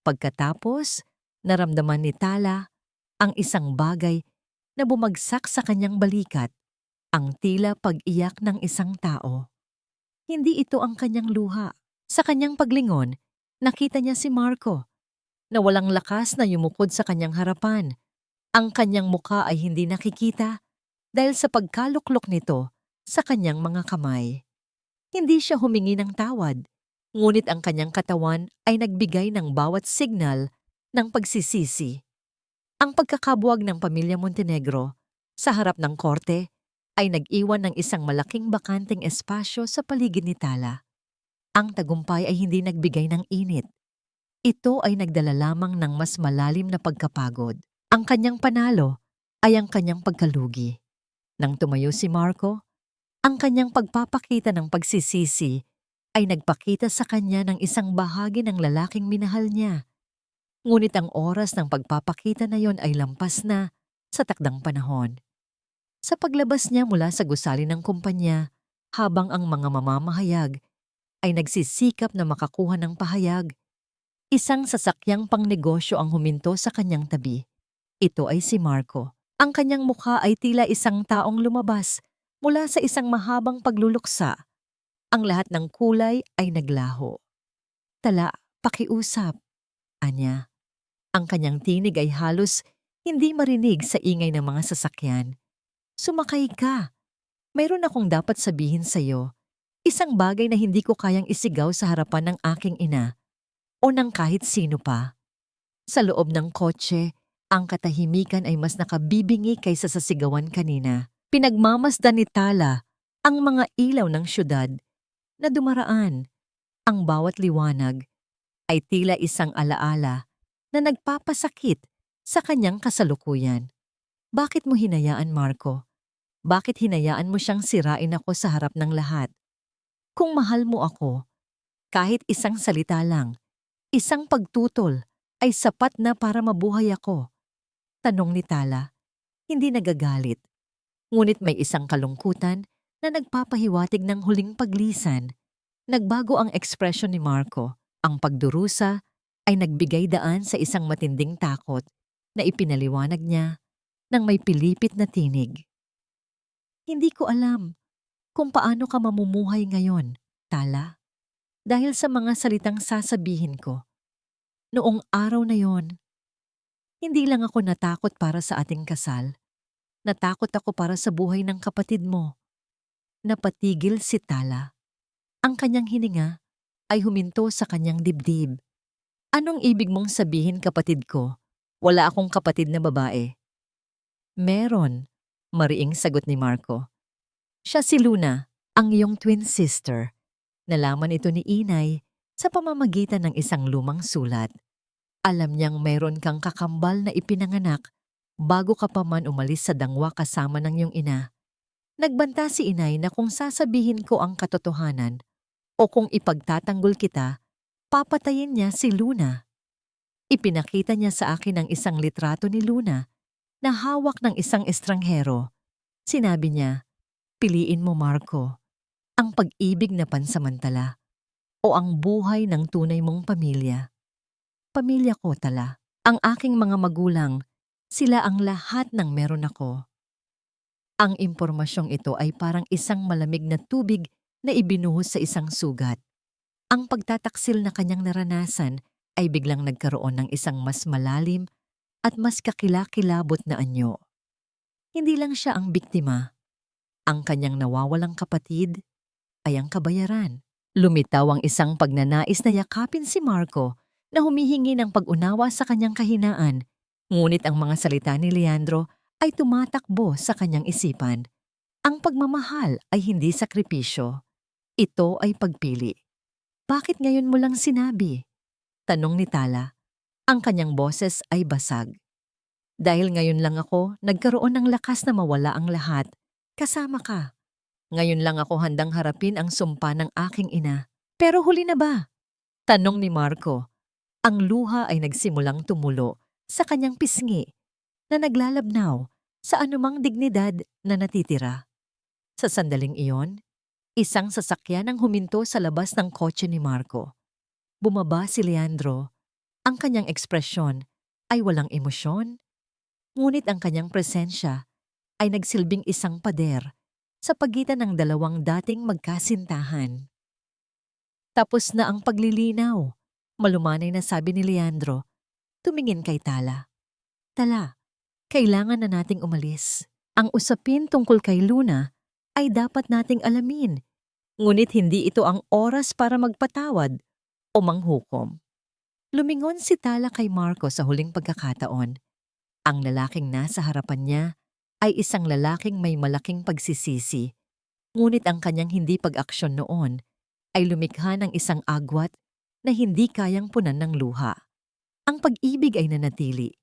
Pagkatapos, naramdaman ni Tala ang isang bagay na bumagsak sa kanyang balikat, ang tila pag-iyak ng isang tao. Hindi ito ang kanyang luha. Sa kanyang paglingon, nakita niya si Marco na walang lakas na yumukod sa kanyang harapan. Ang kanyang muka ay hindi nakikita dahil sa pagkaluklok nito sa kanyang mga kamay. Hindi siya humingi ng tawad, ngunit ang kanyang katawan ay nagbigay ng bawat signal ng pagsisisi. Ang pagkakabuwag ng pamilya Montenegro sa harap ng korte ay nag-iwan ng isang malaking bakanteng espasyo sa paligid ni Tala. Ang tagumpay ay hindi nagbigay ng init. Ito ay nagdala lamang ng mas malalim na pagkapagod. Ang kanyang panalo ay ang kanyang pagkalugi. Nang tumayo si Marco, ang kanyang pagpapakita ng pagsisisi ay nagpakita sa kanya ng isang bahagi ng lalaking minahal niya. Ngunit ang oras ng pagpapakita na yon ay lampas na sa takdang panahon. Sa paglabas niya mula sa gusali ng kumpanya, habang ang mga mamamahayag ay nagsisikap na makakuha ng pahayag, isang sasakyang pangnegosyo ang huminto sa kanyang tabi. Ito ay si Marco. Ang kanyang mukha ay tila isang taong lumabas mula sa isang mahabang pagluluksa. Ang lahat ng kulay ay naglaho. Tala, pakiusap, anya. Ang kanyang tinig ay halos hindi marinig sa ingay ng mga sasakyan. Sumakay ka. Mayroon akong dapat sabihin sa iyo. Isang bagay na hindi ko kayang isigaw sa harapan ng aking ina o ng kahit sino pa. Sa loob ng kotse, ang katahimikan ay mas nakabibingi kaysa sa sigawan kanina. Pinagmamasdan ni Tala ang mga ilaw ng syudad na dumaraan. Ang bawat liwanag ay tila isang alaala na nagpapasakit sa kanyang kasalukuyan. Bakit mo hinayaan, Marco? Bakit hinayaan mo siyang sirain ako sa harap ng lahat? Kung mahal mo ako, kahit isang salita lang, isang pagtutol, ay sapat na para mabuhay ako. Tanong ni Tala, hindi nagagalit. Ngunit may isang kalungkutan na nagpapahiwatig ng huling paglisan. Nagbago ang ekspresyon ni Marco. Ang pagdurusa ay nagbigay daan sa isang matinding takot na ipinaliwanag niya ng may pilipit na tinig. Hindi ko alam kung paano ka mamumuhay ngayon, Tala. Dahil sa mga salitang sasabihin ko. Noong araw na yon, hindi lang ako natakot para sa ating kasal. Natakot ako para sa buhay ng kapatid mo. Napatigil si Tala. Ang kanyang hininga ay huminto sa kanyang dibdib. Anong ibig mong sabihin, kapatid ko? Wala akong kapatid na babae. Meron, mariing sagot ni Marco. Siya si Luna, ang iyong twin sister. Nalaman ito ni Inay sa pamamagitan ng isang lumang sulat. Alam niyang mayroon kang kakambal na ipinanganak bago ka pa man umalis sa dangwa kasama ng iyong ina. Nagbanta si Inay na kung sasabihin ko ang katotohanan o kung ipagtatanggol kita, papatayin niya si Luna. Ipinakita niya sa akin ang isang litrato ni Luna na hawak ng isang estranghero. Sinabi niya, piliin mo, Marco, ang pag-ibig na pansamantala o ang buhay ng tunay mong pamilya. Pamilya ko, Tala. Ang aking mga magulang, sila ang lahat ng meron ako. Ang impormasyong ito ay parang isang malamig na tubig na ibinuhos sa isang sugat. Ang pagtataksil na kanyang naranasan ay biglang nagkaroon ng isang mas malalim at mas kakilakilabot na anyo. Hindi lang siya ang biktima. Ang kanyang nawawalang kapatid ay ang kabayaran. Lumitaw ang isang pagnanais na yakapin si Marco na humihingi ng pag-unawa sa kanyang kahinaan, ngunit ang mga salita ni Leandro ay tumatakbo sa kanyang isipan. Ang pagmamahal ay hindi sakripisyo. Ito ay pagpili. Bakit ngayon mo lang sinabi? Tanong ni Tala. Ang kanyang boses ay basag. Dahil ngayon lang ako nagkaroon ng lakas na mawala ang lahat. Kasama ka. Ngayon lang ako handang harapin ang sumpa ng aking ina. Pero huli na ba? Tanong ni Marco. Ang luha ay nagsimulang tumulo sa kanyang pisngi na naglalabnaw sa anumang dignidad na natitira. Sa sandaling iyon, isang sasakyan ang huminto sa labas ng kotse ni Marco. Bumaba si Leandro. Ang kanyang ekspresyon ay walang emosyon, ngunit ang kanyang presensya ay nagsilbing isang pader sa pagitan ng dalawang dating magkasintahan. Tapos na ang paglilinaw. Malumanay na sabi ni Leandro, tumingin kay Tala. Tala, kailangan na nating umalis. Ang usapin tungkol kay Luna ay dapat nating alamin, ngunit hindi ito ang oras para magpatawad o manghukom. Lumingon si Tala kay Marco sa huling pagkakataon. Ang lalaking nasa harapan niya ay isang lalaking may malaking pagsisisi, ngunit ang kanyang hindi pag-aksyon noon ay lumikha ng isang agwat na hindi kayang punan ng luha. Ang pag-ibig ay nanatili,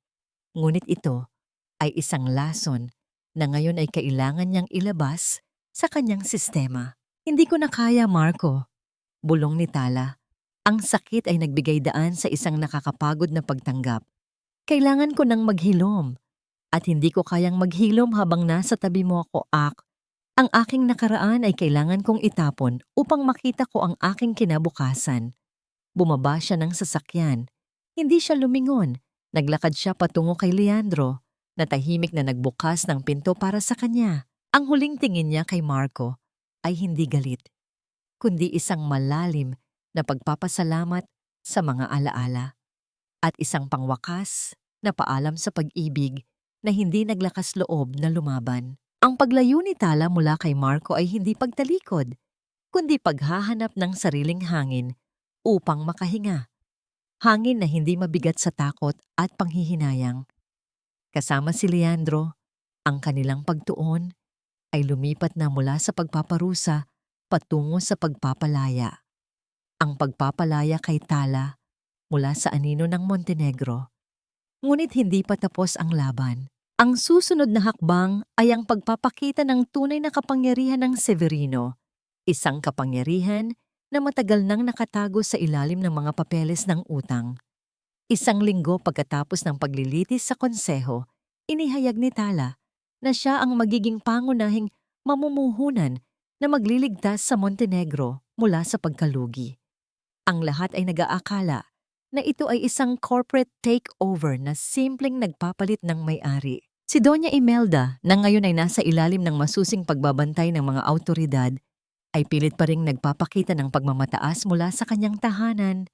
ngunit ito ay isang lason na ngayon ay kailangan niyang ilabas sa kanyang sistema. Hindi ko na kaya, Marco. Bulong ni Tala. Ang sakit ay nagbigay daan sa isang nakakapagod na pagtanggap. Kailangan ko nang maghilom. At hindi ko kayang maghilom habang nasa tabi mo ako, Ak. Ang aking nakaraan ay kailangan kong itapon upang makita ko ang aking kinabukasan. Bumaba siya ng sasakyan. Hindi siya lumingon. Naglakad siya patungo kay Leandro, na tahimik na nagbukas ng pinto para sa kanya. Ang huling tingin niya kay Marco ay hindi galit, kundi isang malalim na pagpapasalamat sa mga alaala. At isang pangwakas na paalam sa pag-ibig na hindi naglakas loob na lumaban. Ang paglayo ni Tala mula kay Marco ay hindi pagtalikod, kundi paghahanap ng sariling hangin upang makahinga. Hangin na hindi mabigat sa takot at panghihinayang. Kasama si Leandro, ang kanilang pagtuon ay lumipat na mula sa pagpaparusa patungo sa pagpapalaya. Ang pagpapalaya kay Tala mula sa anino ng Montenegro. Ngunit hindi pa tapos ang laban. Ang susunod na hakbang ay ang pagpapakita ng tunay na kapangyarihan ng Severino, isang kapangyarihan na matagal nang nakatago sa ilalim ng mga papeles ng utang. Isang linggo pagkatapos ng paglilitis sa konseho, inihayag ni Tala na siya ang magiging pangunahing mamumuhunan na magliligtas sa Montenegro mula sa pagkalugi. Ang lahat ay nag-aakala na ito ay isang corporate takeover na simpleng nagpapalit ng may-ari. Si Doña Imelda, na ngayon ay nasa ilalim ng masusing pagbabantay ng mga awtoridad, ay pilit pa ring nagpapakita ng pagmamataas mula sa kanyang tahanan.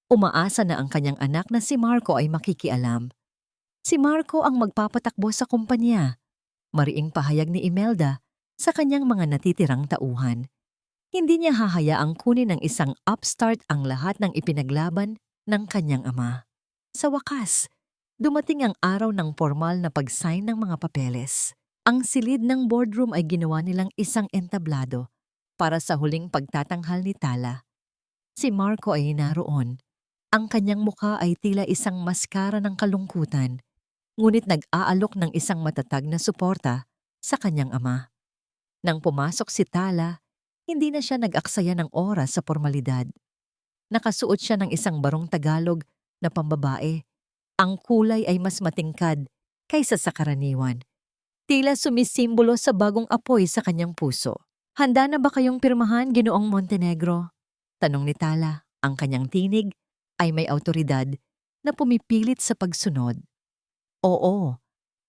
Umaasa na ang kanyang anak na si Marco ay makikialam. Si Marco ang magpapatakbo sa kumpanya. Mariing pahayag ni Imelda sa kanyang mga natitirang tauhan. Hindi niya hahayaang kunin ng isang upstart ang lahat ng ipinaglaban ng kanyang ama. Sa wakas, dumating ang araw ng formal na pag-sign ng mga papeles. Ang silid ng boardroom ay ginawa nilang isang entablado para sa huling pagtatanghal ni Tala. Si Marco ay naroon. Ang kanyang mukha ay tila isang maskara ng kalungkutan, ngunit nag-aalok ng isang matatag na suporta sa kanyang ama. Nang pumasok si Tala, hindi na siya nag-aksaya ng oras sa formalidad. Nakasuot siya ng isang barong Tagalog na pambabae. Ang kulay ay mas matingkad kaysa sa karaniwan. Tila sumisimbolo sa bagong apoy sa kanyang puso. "Handa na ba kayong pirmahan, Ginoong Montenegro?" Tanong ni Tala. Ang kanyang tinig ay may awtoridad na pumipilit sa pagsunod. "Oo,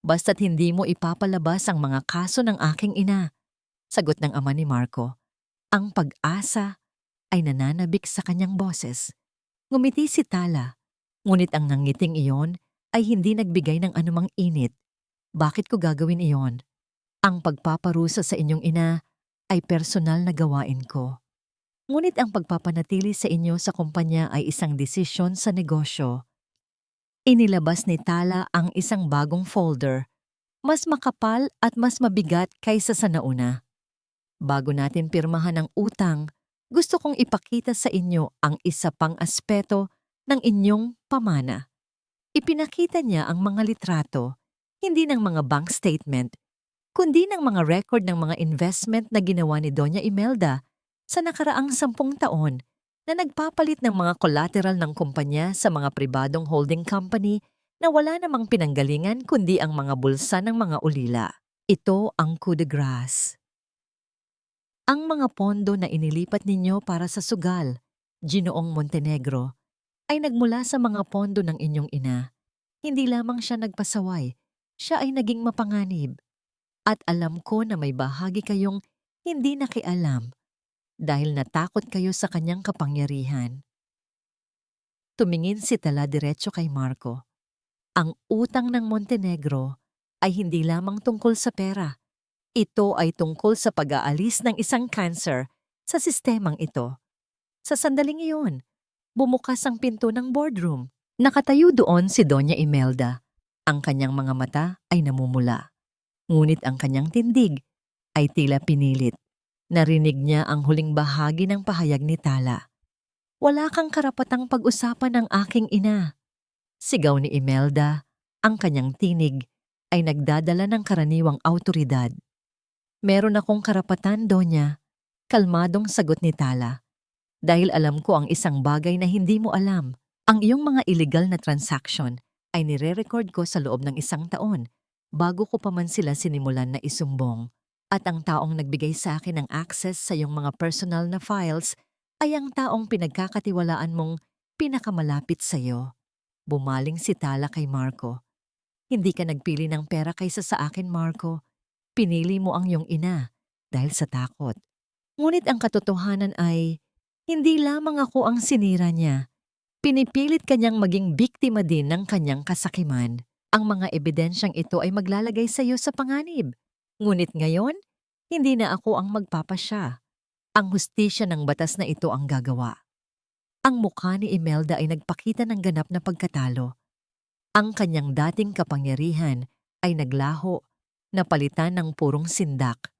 basta't hindi mo ipapalabas ang mga kaso ng aking ina," sagot ng ama ni Marco. Ang pag-asa ay nananabik sa kanyang boses. Ngumiti si Tala, ngunit ang nangiting iyon ay hindi nagbigay ng anumang init. "Bakit ko gagawin iyon? Ang pagpaparusa sa inyong ina ay personal na gawain ko. Ngunit ang pagpapanatili sa inyo sa kumpanya ay isang desisyon sa negosyo." Inilabas ni Tala ang isang bagong folder, mas makapal at mas mabigat kaysa sa nauna. "Bago natin pirmahan ang utang, gusto kong ipakita sa inyo ang isa pang aspeto ng inyong pamana." Ipinakita niya ang mga litrato, hindi ng mga bank statement, kundi ng mga record ng mga investment na ginawa ni Doña Imelda sa nakaraang 10 taon na nagpapalit ng mga collateral ng kumpanya sa mga pribadong holding company na wala namang pinanggalingan kundi ang mga bulsa ng mga ulila. Ito ang coup de grace. Ang mga pondo na inilipat ninyo para sa sugal, Ginoong Montenegro, ay nagmula sa mga pondo ng inyong ina. Hindi lamang siya nagpasaway, siya ay naging mapanganib. At alam ko na may bahagi kayong hindi nakialam dahil natakot kayo sa kanyang kapangyarihan. Tumingin si Tala diretso kay Marco. Ang utang ng Montenegro ay hindi lamang tungkol sa pera. Ito ay tungkol sa pag-aalis ng isang cancer sa sistemang ito. Sa sandaling iyon, bumukas ang pinto ng boardroom. Nakatayo doon si Doña Imelda. Ang kanyang mga mata ay namumula. Ngunit ang kanyang tindig ay tila pinilit. Narinig niya ang huling bahagi ng pahayag ni Tala. "Wala kang karapatang pag-usapan ng aking ina." Sigaw ni Imelda. Ang kanyang tinig ay nagdadala ng karaniwang awtoridad. "Meron akong karapatan, Donya," kalmadong sagot ni Tala. "Dahil alam ko ang isang bagay na hindi mo alam. Ang iyong mga illegal na transaction ay nire-record ko sa loob ng 1 taon bago ko pa man sila sinimulan na isumbong. At ang taong nagbigay sa akin ng access sa iyong mga personal na files ay ang taong pinagkakatiwalaan mong pinakamalapit sa iyo." Bumaling si Tala kay Marco. "Hindi ka nagpili ng pera kaysa sa akin, Marco. Pinili mo ang iyong ina dahil sa takot. Ngunit ang katotohanan ay, hindi lamang ako ang sinira niya. Pinipilit kanyang maging biktima din ng kanyang kasakiman. Ang mga ebidensyang ito ay maglalagay sa iyo sa panganib. Ngunit ngayon, hindi na ako ang magpapasya. Ang hustisya ng batas na ito ang gagawa." Ang mukha ni Imelda ay nagpakita ng ganap na pagkatalo. Ang kanyang dating kapangyarihan ay naglaho, napalitan ng purong sindak.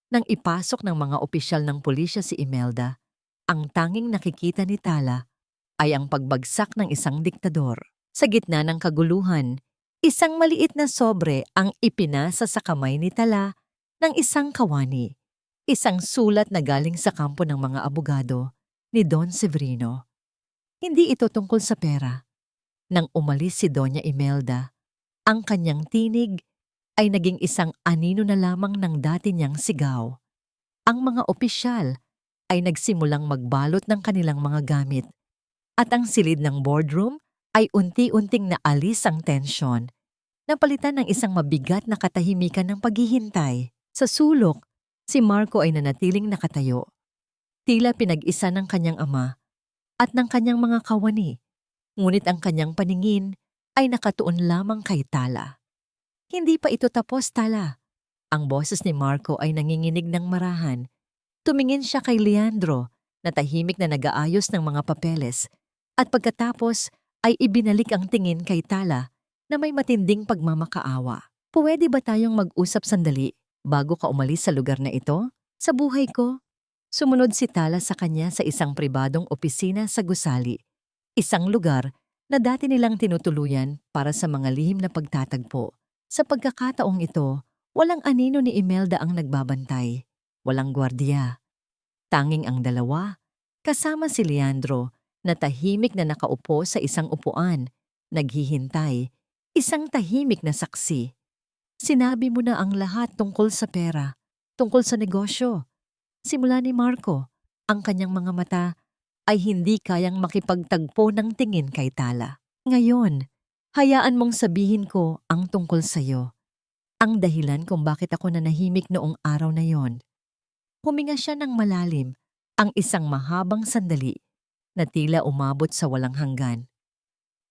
Nang ipasok ng mga opisyal ng pulisya si Imelda, ang tanging nakikita ni Tala ay ang pagbagsak ng isang diktador. Sa gitna ng kaguluhan, Isang maliit na sobre ang ipinasa sa kamay ni Tala ng isang kawani. Isang sulat na galing sa kampo ng mga abogado ni Don Severino. Hindi ito tungkol sa pera. Nang umalis si Doña Imelda, ang kanyang tinig ay naging isang anino na lamang ng dati niyang sigaw. Ang mga opisyal ay nagsimulang magbalot ng kanilang mga gamit at ang silid ng boardroom ay unti-unting naalis ang tensyon. Napalitan ng isang mabigat na katahimikan ng paghihintay. Sa sulok, si Marco ay nanatiling nakatayo. Tila pinag-isa ng kanyang ama at ng kanyang mga kawani. Ngunit ang kanyang paningin ay nakatuon lamang kay Tala. Hindi pa ito tapos, Tala. Ang boses ni Marco ay nanginginig ng marahan. Tumingin siya kay Leandro na tahimik na nag-aayos ng mga papeles at pagkatapos ay ibinalik ang tingin kay Tala na may matinding pagmamakaawa. Pwede ba tayong mag-usap sandali bago ka umalis sa lugar na ito? Sa buhay ko? Sumunod si Tala sa kanya sa isang pribadong opisina sa Gusali, isang lugar na dati nilang tinutuluyan para sa mga lihim na pagtatagpo. Sa pagkakataong ito, walang anino ni Imelda ang nagbabantay. Walang gwardiya. Tanging ang dalawa, kasama si Leandro na tahimik na nakaupo sa isang upuan, naghihintay, isang tahimik na saksi. Sinabi mo na ang lahat tungkol sa pera, tungkol sa negosyo. Simula ni Marco, ang kanyang mga mata ay hindi kayang makipagtagpo ng tingin kay Tala. Ngayon, hayaan mong sabihin ko ang tungkol sa'yo. Ang dahilan kung bakit ako nanahimik noong araw na yon. Huminga siya ng malalim, ang isang mahabang sandali na tila umabot sa walang hanggan.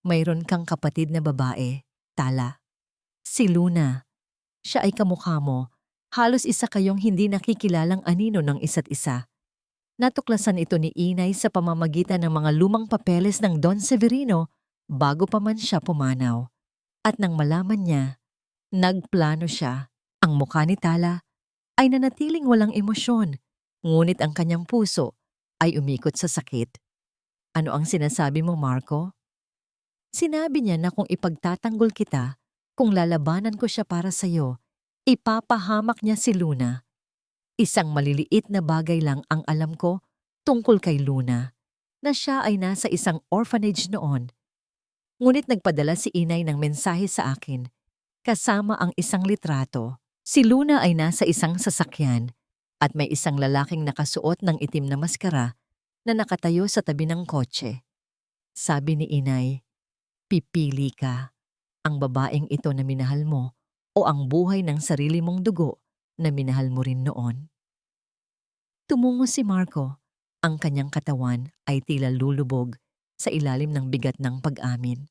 Mayroon kang kapatid na babae, Tala. Si Luna. Siya ay kamukha mo. Halos isa kayong hindi nakikilalang anino ng isa't isa. Natuklasan ito ni Inay sa pamamagitan ng mga lumang papeles ng Don Severino bago pa man siya pumanaw. At nang malaman niya, nagplano siya. Ang mukha ni Tala ay nanatiling walang emosyon, ngunit ang kanyang puso ay umikot sa sakit. Ano ang sinasabi mo, Marco? Sinabi niya na kung ipagtatanggol kita, kung lalabanan ko siya para sa'yo, ipapahamak niya si Luna. Isang maliliit na bagay lang ang alam ko tungkol kay Luna, na siya ay nasa isang orphanage noon. Ngunit nagpadala si Inay ng mensahe sa akin, kasama ang isang litrato. Si Luna ay nasa isang sasakyan at may isang lalaking nakasuot ng itim na maskara na nakatayo sa tabi ng kotse. Sabi ni Inay, pipili ka, ang babaeng ito na minahal mo o ang buhay ng sarili mong dugo na minahal mo rin noon. Tumungo si Marco. Ang kanyang katawan ay tila lulubog sa ilalim ng bigat ng pag-amin.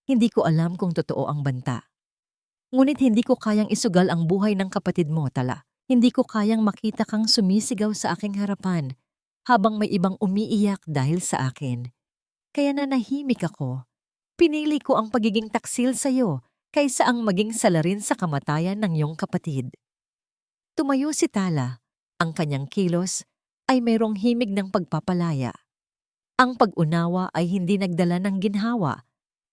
Hindi ko alam kung totoo ang banta. Ngunit hindi ko kayang isugal ang buhay ng kapatid mo, Tala. Hindi ko kayang makita kang sumisigaw sa aking harapan habang may ibang umiiyak dahil sa akin. Kaya nanahimik ako. Pinili ko ang pagiging taksil sa'yo kaysa ang maging salarin sa kamatayan ng iyong kapatid. Tumayo si Tala. Ang kanyang kilos ay mayroong himig ng pagpapalaya. Ang pag-unawa ay hindi nagdala ng ginhawa,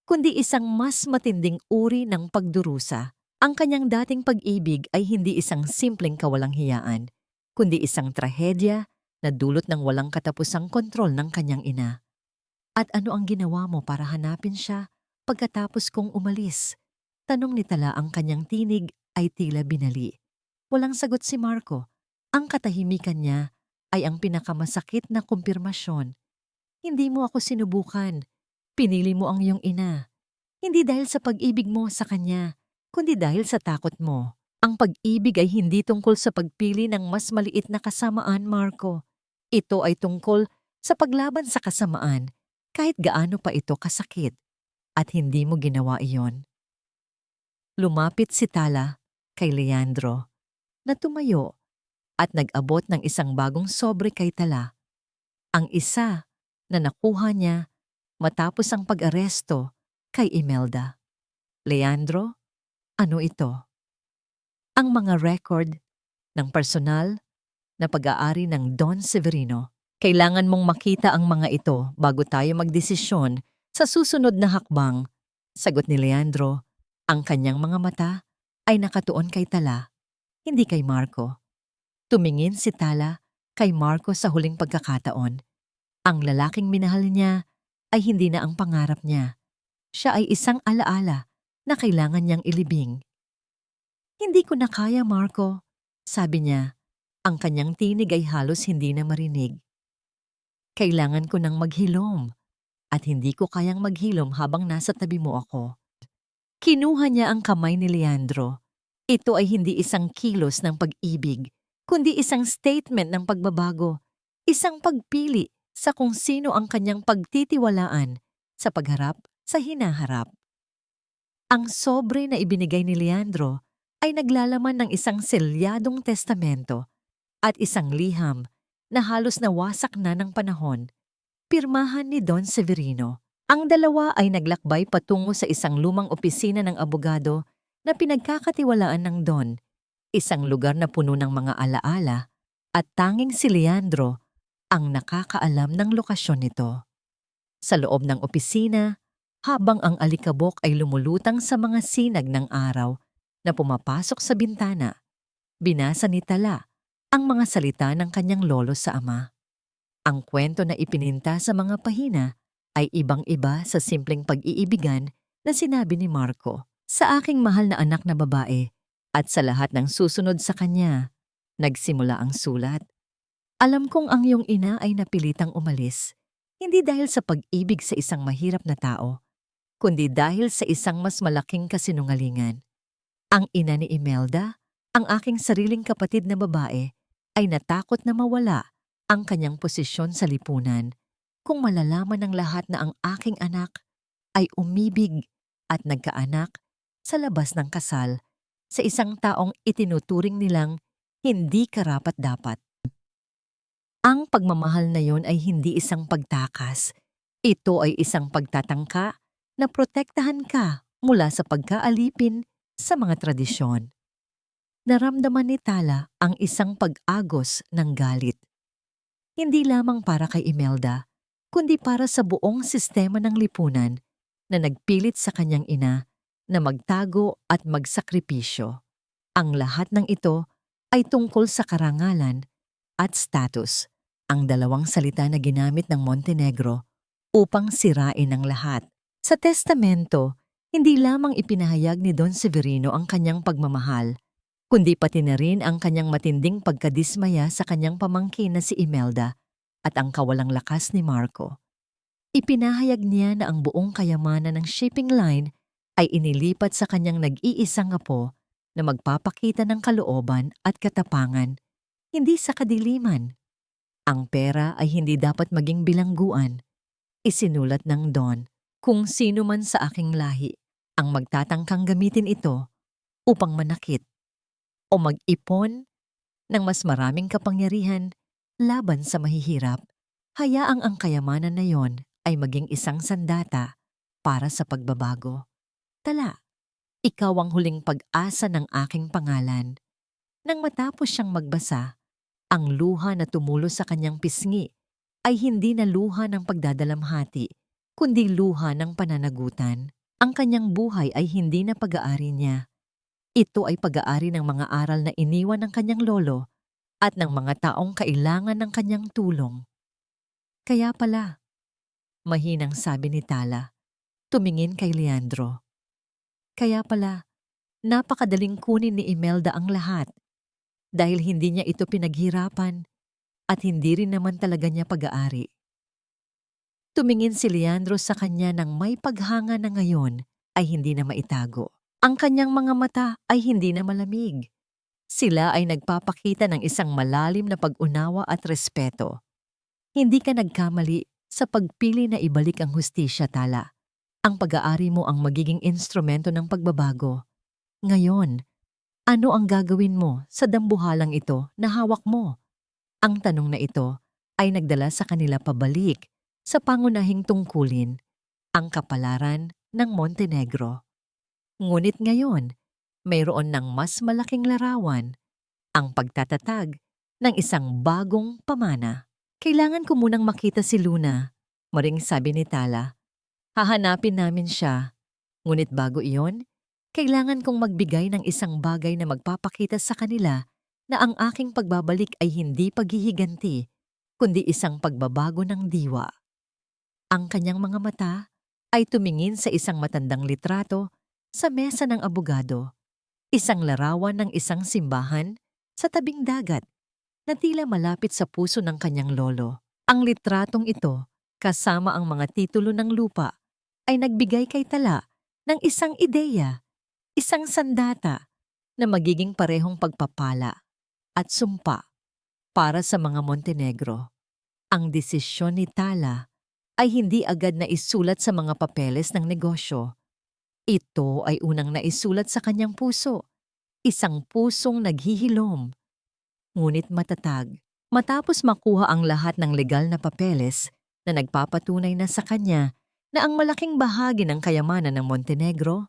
kundi isang mas matinding uri ng pagdurusa. Ang kanyang dating pag-ibig ay hindi isang simpleng kawalang hiyaan, kundi isang trahedya na dulot ng walang katapusang kontrol ng kanyang ina. At ano ang ginawa mo para hanapin siya pagkatapos kong umalis? Tanong ni Tala, ang kanyang tinig ay tila binali. Walang sagot si Marco. Ang katahimikan niya ay ang pinakamasakit na kumpirmasyon. Hindi mo ako sinubukan. Pinili mo ang iyong ina. Hindi dahil sa pag-ibig mo sa kanya, kundi dahil sa takot mo. Ang pag-ibig ay hindi tungkol sa pagpili ng mas maliit na kasamaan, Marco. Ito ay tungkol sa paglaban sa kasamaan, kahit gaano pa ito kasakit. At hindi mo ginawa iyon. Lumapit si Tala kay Leandro na tumayo at nag-abot ng isang bagong sobre kay Tala. Ang isa na nakuha niya matapos ang pag-aresto kay Imelda. Leandro, ano ito? Ang mga record ng personal na pag-aari ng Don Severino. Kailangan mong makita ang mga ito bago tayo magdesisyon sa susunod na hakbang Sagot ni Leandro, ang kanyang mga mata ay nakatuon kay Tala, hindi kay Marco. Tumingin si Tala kay Marco sa huling pagkakataon. Ang lalaking minahal niya ay hindi na ang pangarap niya. Siya ay isang alaala na kailangan niyang ilibing. Hindi ko na kaya, Marco, sabi niya. Ang kanyang tinig ay halos hindi na marinig. Kailangan ko nang maghilom at hindi ko kayang maghilom habang nasa tabi mo ako. Kinuha niya ang kamay ni Leandro. Ito ay hindi isang kilos ng pag-ibig, kundi isang statement ng pagbabago, isang pagpili sa kung sino ang kanyang pagtitiwalaan sa pagharap sa hinaharap. Ang sobre na ibinigay ni Leandro ay naglalaman ng isang selyadong testamento at isang liham na halos nawasak na ng panahon, pirmahan ni Don Severino. Ang dalawa ay naglakbay patungo sa isang lumang opisina ng abogado na pinagkakatiwalaan ng Don, isang lugar na puno ng mga alaala at tanging si Leandro ang nakakaalam ng lokasyon nito. Sa loob ng opisina, habang ang alikabok ay lumulutang sa mga sinag ng araw na pumapasok sa bintana, binasa ni Tala ang mga salita ng kanyang lolo sa ama. Ang kwento na ipininta sa mga pahina ay ibang-iba sa simpleng pag-iibigan na sinabi ni Marco sa aking mahal na anak na babae at sa lahat ng susunod sa kanya. Nagsimula ang sulat. Alam kong ang iyong ina ay napilitang umalis, hindi dahil sa pag-ibig sa isang mahirap na tao, kundi dahil sa isang mas malaking kasinungalingan. Ang ina ni Imelda, ang aking sariling kapatid na babae, ay natakot na mawala ang kanyang posisyon sa lipunan kung malalaman ng lahat na ang aking anak ay umibig at nagkaanak sa labas ng kasal sa isang taong itinuturing nilang hindi karapat-dapat. Ang pagmamahal na yon ay hindi isang pagtakas. Ito ay isang pagtatangka na protektahan ka mula sa pagkaalipin sa mga tradisyon. Naramdaman ni Tala ang isang pag-agos ng galit. Hindi lamang para kay Imelda, kundi para sa buong sistema ng lipunan na nagpilit sa kanyang ina na magtago at magsakripisyo. Ang lahat ng ito ay tungkol sa karangalan at status, ang dalawang salita na ginamit ng Montenegro upang sirain ang lahat. Sa testamento, hindi lamang ipinahayag ni Don Severino ang kanyang pagmamahal, kundi pati na rin ang kanyang matinding pagkadismaya sa kanyang pamangkin na si Imelda at ang kawalang lakas ni Marco. Ipinahayag niya na ang buong kayamanan ng shipping line ay inilipat sa kanyang nag-iisang apo na magpapakita ng kalooban at katapangan, hindi sa kadiliman. Ang pera ay hindi dapat maging bilangguan. Isinulat ng Don, kung sino man sa aking lahi ang magtatangkang gamitin ito upang manakit o mag-ipon ng mas maraming kapangyarihan laban sa mahihirap, hayaang ang kayamanan na yon ay maging isang sandata para sa pagbabago. Tala, ikaw ang huling pag-asa ng aking pangalan. Nang matapos siyang magbasa, ang luha na tumulo sa kanyang pisngi ay hindi na luha ng pagdadalamhati, kundi luha ng pananagutan. Ang kanyang buhay ay hindi na pag-aari niya. Ito ay pag-aari ng mga aral na iniwan ng kanyang lolo at ng mga taong kailangan ng kanyang tulong. Kaya pala, mahinang sabi ni Tala, tumingin kay Leandro. Kaya pala, napakadaling kunin ni Imelda ang lahat dahil hindi niya ito pinaghirapan at hindi rin naman talaga niya pag-aari. Tumingin si Leandro sa kanya ng may paghanga na ngayon ay hindi na maitago. Ang kanyang mga mata ay hindi na malamig. Sila ay nagpapakita ng isang malalim na pag-unawa at respeto. Hindi ka nagkamali sa pagpili na ibalik ang hustisya, Tala. Ang pag-aari mo ang magiging instrumento ng pagbabago. Ngayon, ano ang gagawin mo sa dambuhalang ito na hawak mo? Ang tanong na ito ay nagdala sa kanila pabalik sa pangunahing tungkulin, ang kapalaran ng Montenegro. Ngunit ngayon, mayroon ng mas malaking larawan, ang pagtatatag ng isang bagong pamana. Kailangan ko munang makita si Luna, maring sabi ni Tala. Hahanapin namin siya. Ngunit bago iyon, kailangan kong magbigay ng isang bagay na magpapakita sa kanila na ang aking pagbabalik ay hindi paghihiganti, kundi isang pagbabago ng diwa. Ang kanyang mga mata ay tumingin sa isang matandang litrato sa mesa ng abogado, isang larawan ng isang simbahan sa tabing dagat na tila malapit sa puso ng kanyang lolo. Ang litratong ito, kasama ang mga titulo ng lupa, ay nagbigay kay Tala ng isang ideya, isang sandata na magiging parehong pagpapala at sumpa para sa mga Montenegro. Ang desisyon ni Tala ay hindi agad na isulat sa mga papeles ng negosyo. Ito ay unang naisulat sa kanyang puso, isang pusong naghihilom, ngunit matatag. Matapos makuha ang lahat ng legal na papeles na nagpapatunay na sa kanya na ang malaking bahagi ng kayamanan ng Montenegro,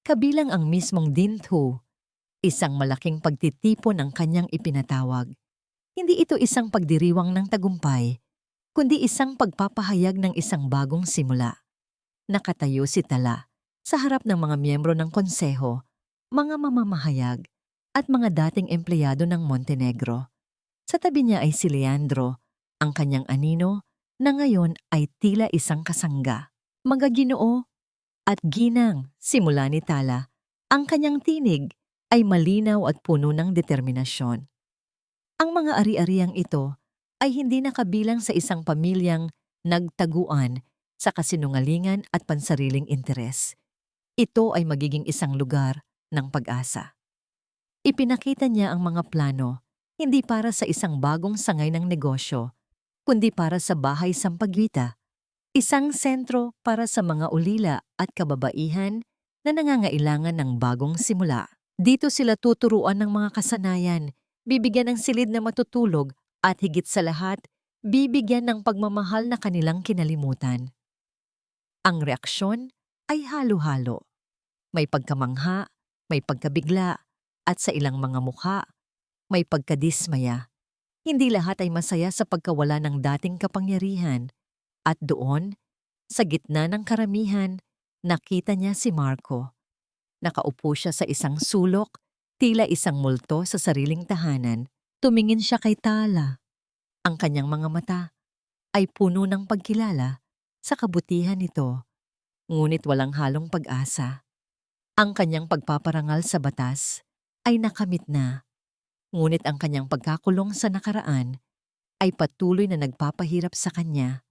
kabilang ang mismong Dinthu, isang malaking pagtitipon ng kanyang ipinatawag. Hindi ito isang pagdiriwang ng tagumpay, kundi isang pagpapahayag ng isang bagong simula. Nakatayo si Tala sa harap ng mga miyembro ng konseho, mga mamamahayag, at mga dating empleyado ng Montenegro. Sa tabi niya ay si Leandro, ang kanyang anino, na ngayon ay tila isang kasangga. Mga Ginoo at ginang, simula ni Tala, ang kanyang tinig ay malinaw at puno ng determinasyon. Ang mga ari-ariang ito ay hindi nakabilang sa isang pamilyang nagtaguan sa kasinungalingan at pansariling interes. Ito ay magiging isang lugar ng pag-asa. Ipinakita niya ang mga plano, hindi para sa isang bagong sangay ng negosyo, kundi para sa bahay Sampaguita, isang sentro para sa mga ulila at kababaihan na nangangailangan ng bagong simula. Dito sila tuturuan ng mga kasanayan, bibigyan ng silid na matutulog at higit sa lahat, bibigyan ng pagmamahal na kanilang kinalimutan. Ang reaksyon ay halo-halo. May pagkamangha, may pagkabigla, at sa ilang mga mukha, may pagkadismaya. Hindi lahat ay masaya sa pagkawala ng dating kapangyarihan. At doon, sa gitna ng karamihan, nakita niya si Marco. Nakaupo siya sa isang sulok, tila isang multo sa sariling tahanan. Tumingin siya kay Tala. Ang kanyang mga mata ay puno ng pagkilala sa kabutihan nito, ngunit walang halong pag-asa. Ang kanyang pagpaparangal sa batas ay nakamit na, ngunit ang kanyang pagkakulong sa nakaraan ay patuloy na nagpapahirap sa kanya.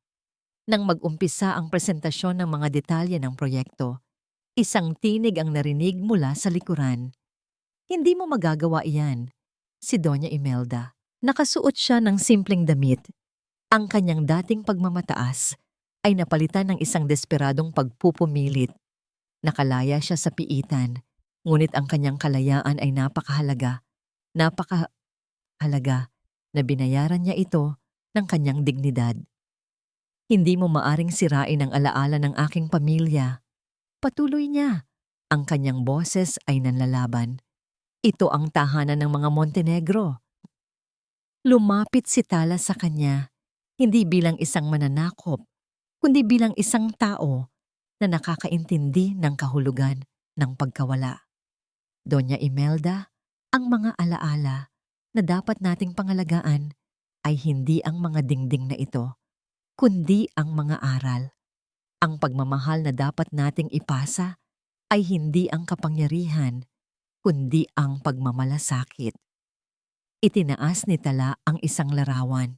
Nang mag-umpisa ang presentasyon ng mga detalye ng proyekto, isang tinig ang narinig mula sa likuran. Hindi mo magagawa iyan, si Doña Imelda. Nakasuot siya ng simpleng damit. Ang kanyang dating pagmamataas ay napalitan ng isang desperadong pagpupumilit. Nakalaya siya sa piitan, ngunit ang kanyang kalayaan ay napakahalaga na binayaran niya ito ng kanyang dignidad. Hindi mo maaring sirain ang alaala ng aking pamilya. Patuloy niya. Ang kanyang boses ay nanlalaban. Ito ang tahanan ng mga Montenegro. Lumapit si Tala sa kanya, hindi bilang isang mananakop, kundi bilang isang tao na nakakaintindi ng kahulugan ng pagkawala. Doña Imelda, ang mga alaala na dapat nating pangalagaan ay hindi ang mga dingding na ito, kundi ang mga aral. Ang pagmamahal na dapat nating ipasa ay hindi ang kapangyarihan, kundi ang pagmamalasakit. Itinaas ni Tala ang isang larawan,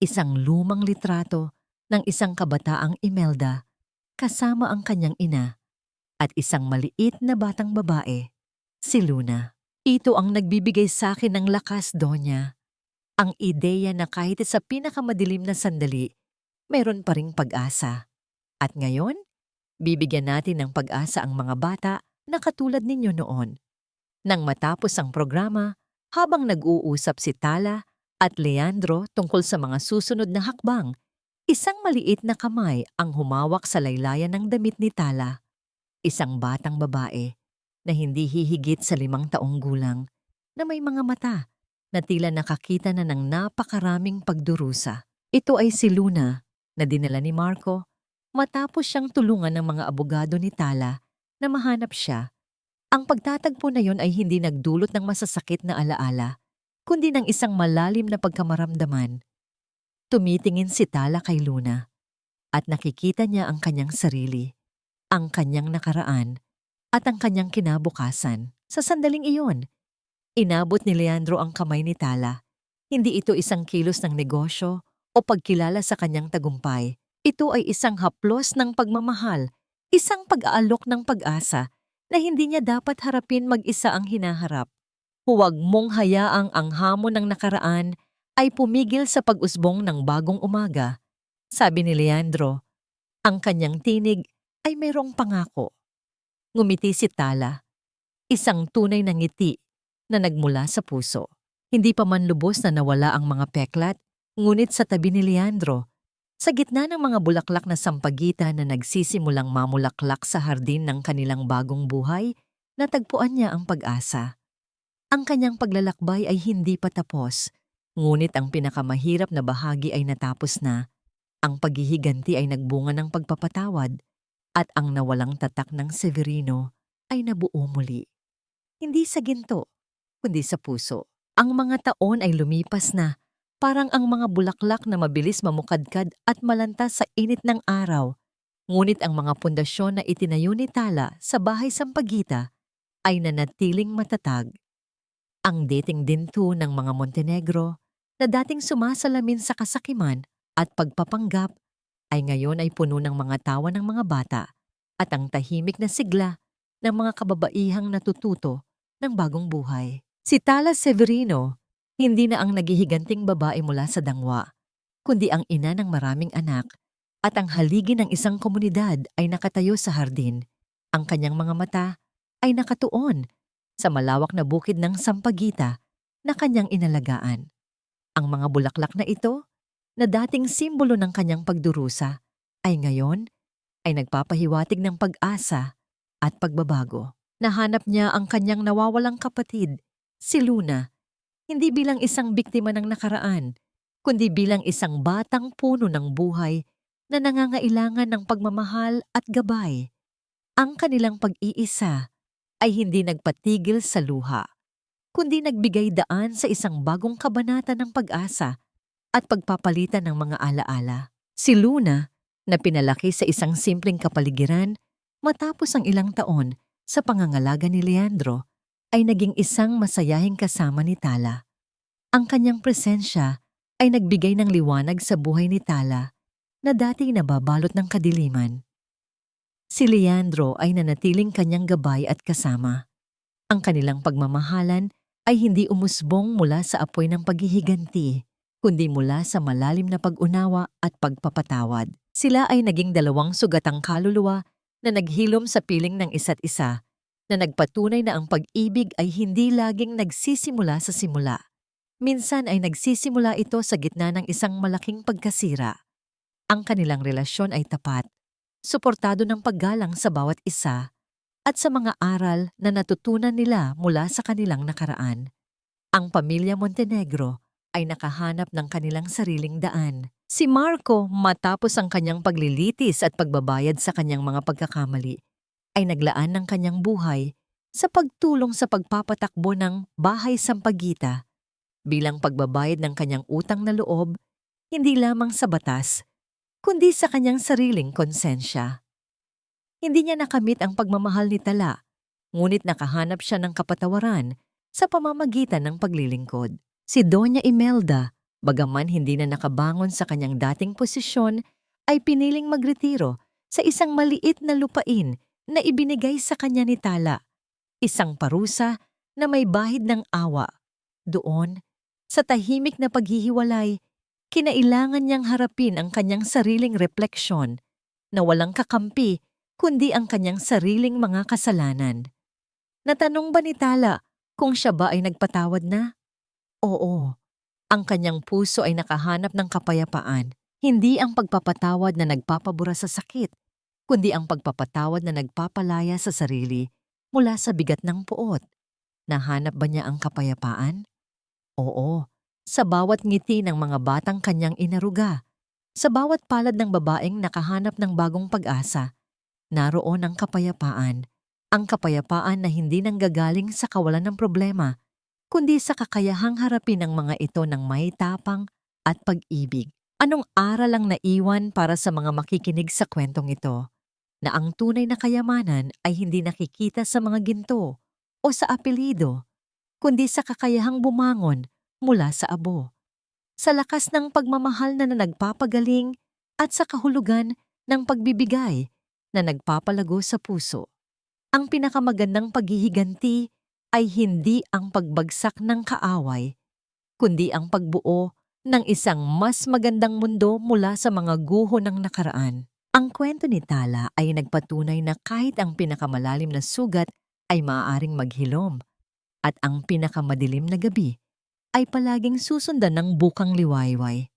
isang lumang litrato ng isang kabataang Imelda kasama ang kanyang ina at isang maliit na batang babae, si Luna. Ito ang nagbibigay sa akin ng lakas, Donya. Ang ideya na kahit sa pinakamadilim na sandali, mayroon pa ring pag-asa. At ngayon, bibigyan natin ng pag-asa ang mga bata na katulad ninyo noon. Nang matapos ang programa, habang nag-uusap si Tala at Leandro tungkol sa mga susunod na hakbang, isang maliit na kamay ang humawak sa laylayan ng damit ni Tala. Isang batang babae na hindi hihigit sa 5 taong gulang, na may mga mata na tila nakakita na ng napakaraming pagdurusa. Ito ay si Luna na dinala ni Marco matapos siyang tulungan ng mga abogado ni Tala na mahanap siya. Ang pagtatagpo na yon ay hindi nagdulot ng masasakit na alaala, kundi ng isang malalim na pagkamaramdaman. Tumitingin si Tala kay Luna at nakikita niya ang kanyang sarili, ang kanyang nakaraan, at ang kanyang kinabukasan. Sa sandaling iyon, inabot ni Leandro ang kamay ni Tala. Hindi ito isang kilos ng negosyo o pagkilala sa kanyang tagumpay. Ito ay isang haplos ng pagmamahal, isang pag-aalok ng pag-asa na hindi niya dapat harapin mag-isa ang hinaharap. Huwag mong hayaang ang hamon ng nakaraan ay pumigil sa pag-usbong ng bagong umaga, sabi ni Leandro. Ang kanyang tinig ay mayroong pangako. Ngumiti si Tala, isang tunay na ngiti na nagmula sa puso. Hindi pa man lubos na nawala ang mga peklat, ngunit sa tabi ni Leandro, sa gitna ng mga bulaklak na sampagitan na nagsisimulang mamulaklak sa hardin ng kanilang bagong buhay, natagpuan niya ang pag-asa. Ang kanyang paglalakbay ay hindi pa tapos, ngunit ang pinakamahirap na bahagi ay natapos na. Ang paghihiganti ay nagbunga ng pagpapatawad at ang nawalang tatak ng Severino ay nabuo muli. Hindi sa ginto, kundi sa puso. Ang mga taon ay lumipas na, parang ang mga bulaklak na mabilis mamukadkad at malantas sa init ng araw. Ngunit ang mga pundasyon na itinayo ni Tala sa bahay Sampaguita ay nanatiling matatag. Ang dating dinto ng mga Montenegro na dating sumasalamin sa kasakiman at pagpapanggap ay ngayon ay puno ng mga tawa ng mga bata at ang tahimik na sigla ng mga kababaihang natututo ng bagong buhay. Si Tala Severino, hindi na ang naghihiganting babae mula sa dangwa, kundi ang ina ng maraming anak at ang haligi ng isang komunidad ay nakatayo sa hardin. Ang kanyang mga mata ay nakatuon sa malawak na bukid ng Sampaguita na kanyang inalagaan. Ang mga bulaklak na ito, na dating simbolo ng kanyang pagdurusa, ay ngayon ay nagpapahiwatig ng pag-asa at pagbabago. Nahanap niya ang kanyang nawawalang kapatid, si Luna, hindi bilang isang biktima ng nakaraan, kundi bilang isang batang puno ng buhay na nangangailangan ng pagmamahal at gabay. Ang kanilang pag-iisa ay hindi nagpatigil sa luha, kundi nagbigay daan sa isang bagong kabanata ng pag-asa at pagpapalitan ng mga alaala. Si Luna, na pinalaki sa isang simpleng kapaligiran matapos ang ilang taon sa pangangalaga ni Leandro, ay naging isang masayahing kasama ni Tala. Ang kanyang presensya ay nagbigay ng liwanag sa buhay ni Tala na dati nababalot ng kadiliman. Si Leandro ay nanatiling kanyang gabay at kasama. Ang kanilang pagmamahalan ay hindi umusbong mula sa apoy ng paghihiganti, kundi mula sa malalim na pag-unawa at pagpapatawad. Sila ay naging dalawang sugatang kaluluwa na naghilom sa piling ng isa't isa, na nagpatunay na ang pag-ibig ay hindi laging nagsisimula sa simula. Minsan ay nagsisimula ito sa gitna ng isang malaking pagkasira. Ang kanilang relasyon ay tapat, suportado ng paggalang sa bawat isa, at sa mga aral na natutunan nila mula sa kanilang nakaraan. Ang pamilya Montenegro ay nakahanap ng kanilang sariling daan. Si Marco, matapos ang kanyang paglilitis at pagbabayad sa kanyang mga pagkakamali, ay naglaan ng kanyang buhay sa pagtulong sa pagpapatakbo ng bahay Sampaguita bilang pagbabayad ng kanyang utang na loob, hindi lamang sa batas, kundi sa kanyang sariling konsensya. Hindi niya nakamit ang pagmamahal ni Tala, ngunit nakahanap siya ng kapatawaran sa pamamagitan ng paglilingkod. Si Doña Imelda, bagaman hindi na nakabangon sa kanyang dating posisyon, ay piniling magretiro sa isang maliit na lupain na ibinigay sa kanya ni Tala, isang parusa na may bahid ng awa. Doon, sa tahimik na paghihiwalay, kinailangan niyang harapin ang kanyang sariling refleksyon na walang kakampi kundi ang kanyang sariling mga kasalanan. Natanong ba ni Tala kung siya ba ay nagpatawad na? Oo, ang kanyang puso ay nakahanap ng kapayapaan, hindi ang pagpapatawad na nagpapabura sa sakit, kundi ang pagpapatawad na nagpapalaya sa sarili mula sa bigat ng puot. Nahanap ba niya ang kapayapaan? Oo, sa bawat ngiti ng mga batang kanyang inaruga, sa bawat palad ng babaeng nakahanap ng bagong pag-asa, naroon ang kapayapaan Ang kapayapaan na hindi nanggagaling sa kawalan ng problema, kundi sa kakayahang harapin ang mga ito ng may tapang at pag-ibig. Anong aral ang naiwan para sa mga makikinig sa kwentong ito? Na ang tunay na kayamanan ay hindi nakikita sa mga ginto o sa apelido, kundi sa kakayahang bumangon mula sa abo, sa lakas ng pagmamahal na nagpapagaling at sa kahulugan ng pagbibigay na nagpapalago sa puso. Ang pinakamagandang paghihiganti ay hindi ang pagbagsak ng kaaway, kundi ang pagbuo ng isang mas magandang mundo mula sa mga guho ng nakaraan. Ang kwento ni Tala ay nagpatunay na kahit ang pinakamalalim na sugat ay maaaring maghilom at ang pinakamadilim na gabi ay palaging susundan ng bukang liwayway.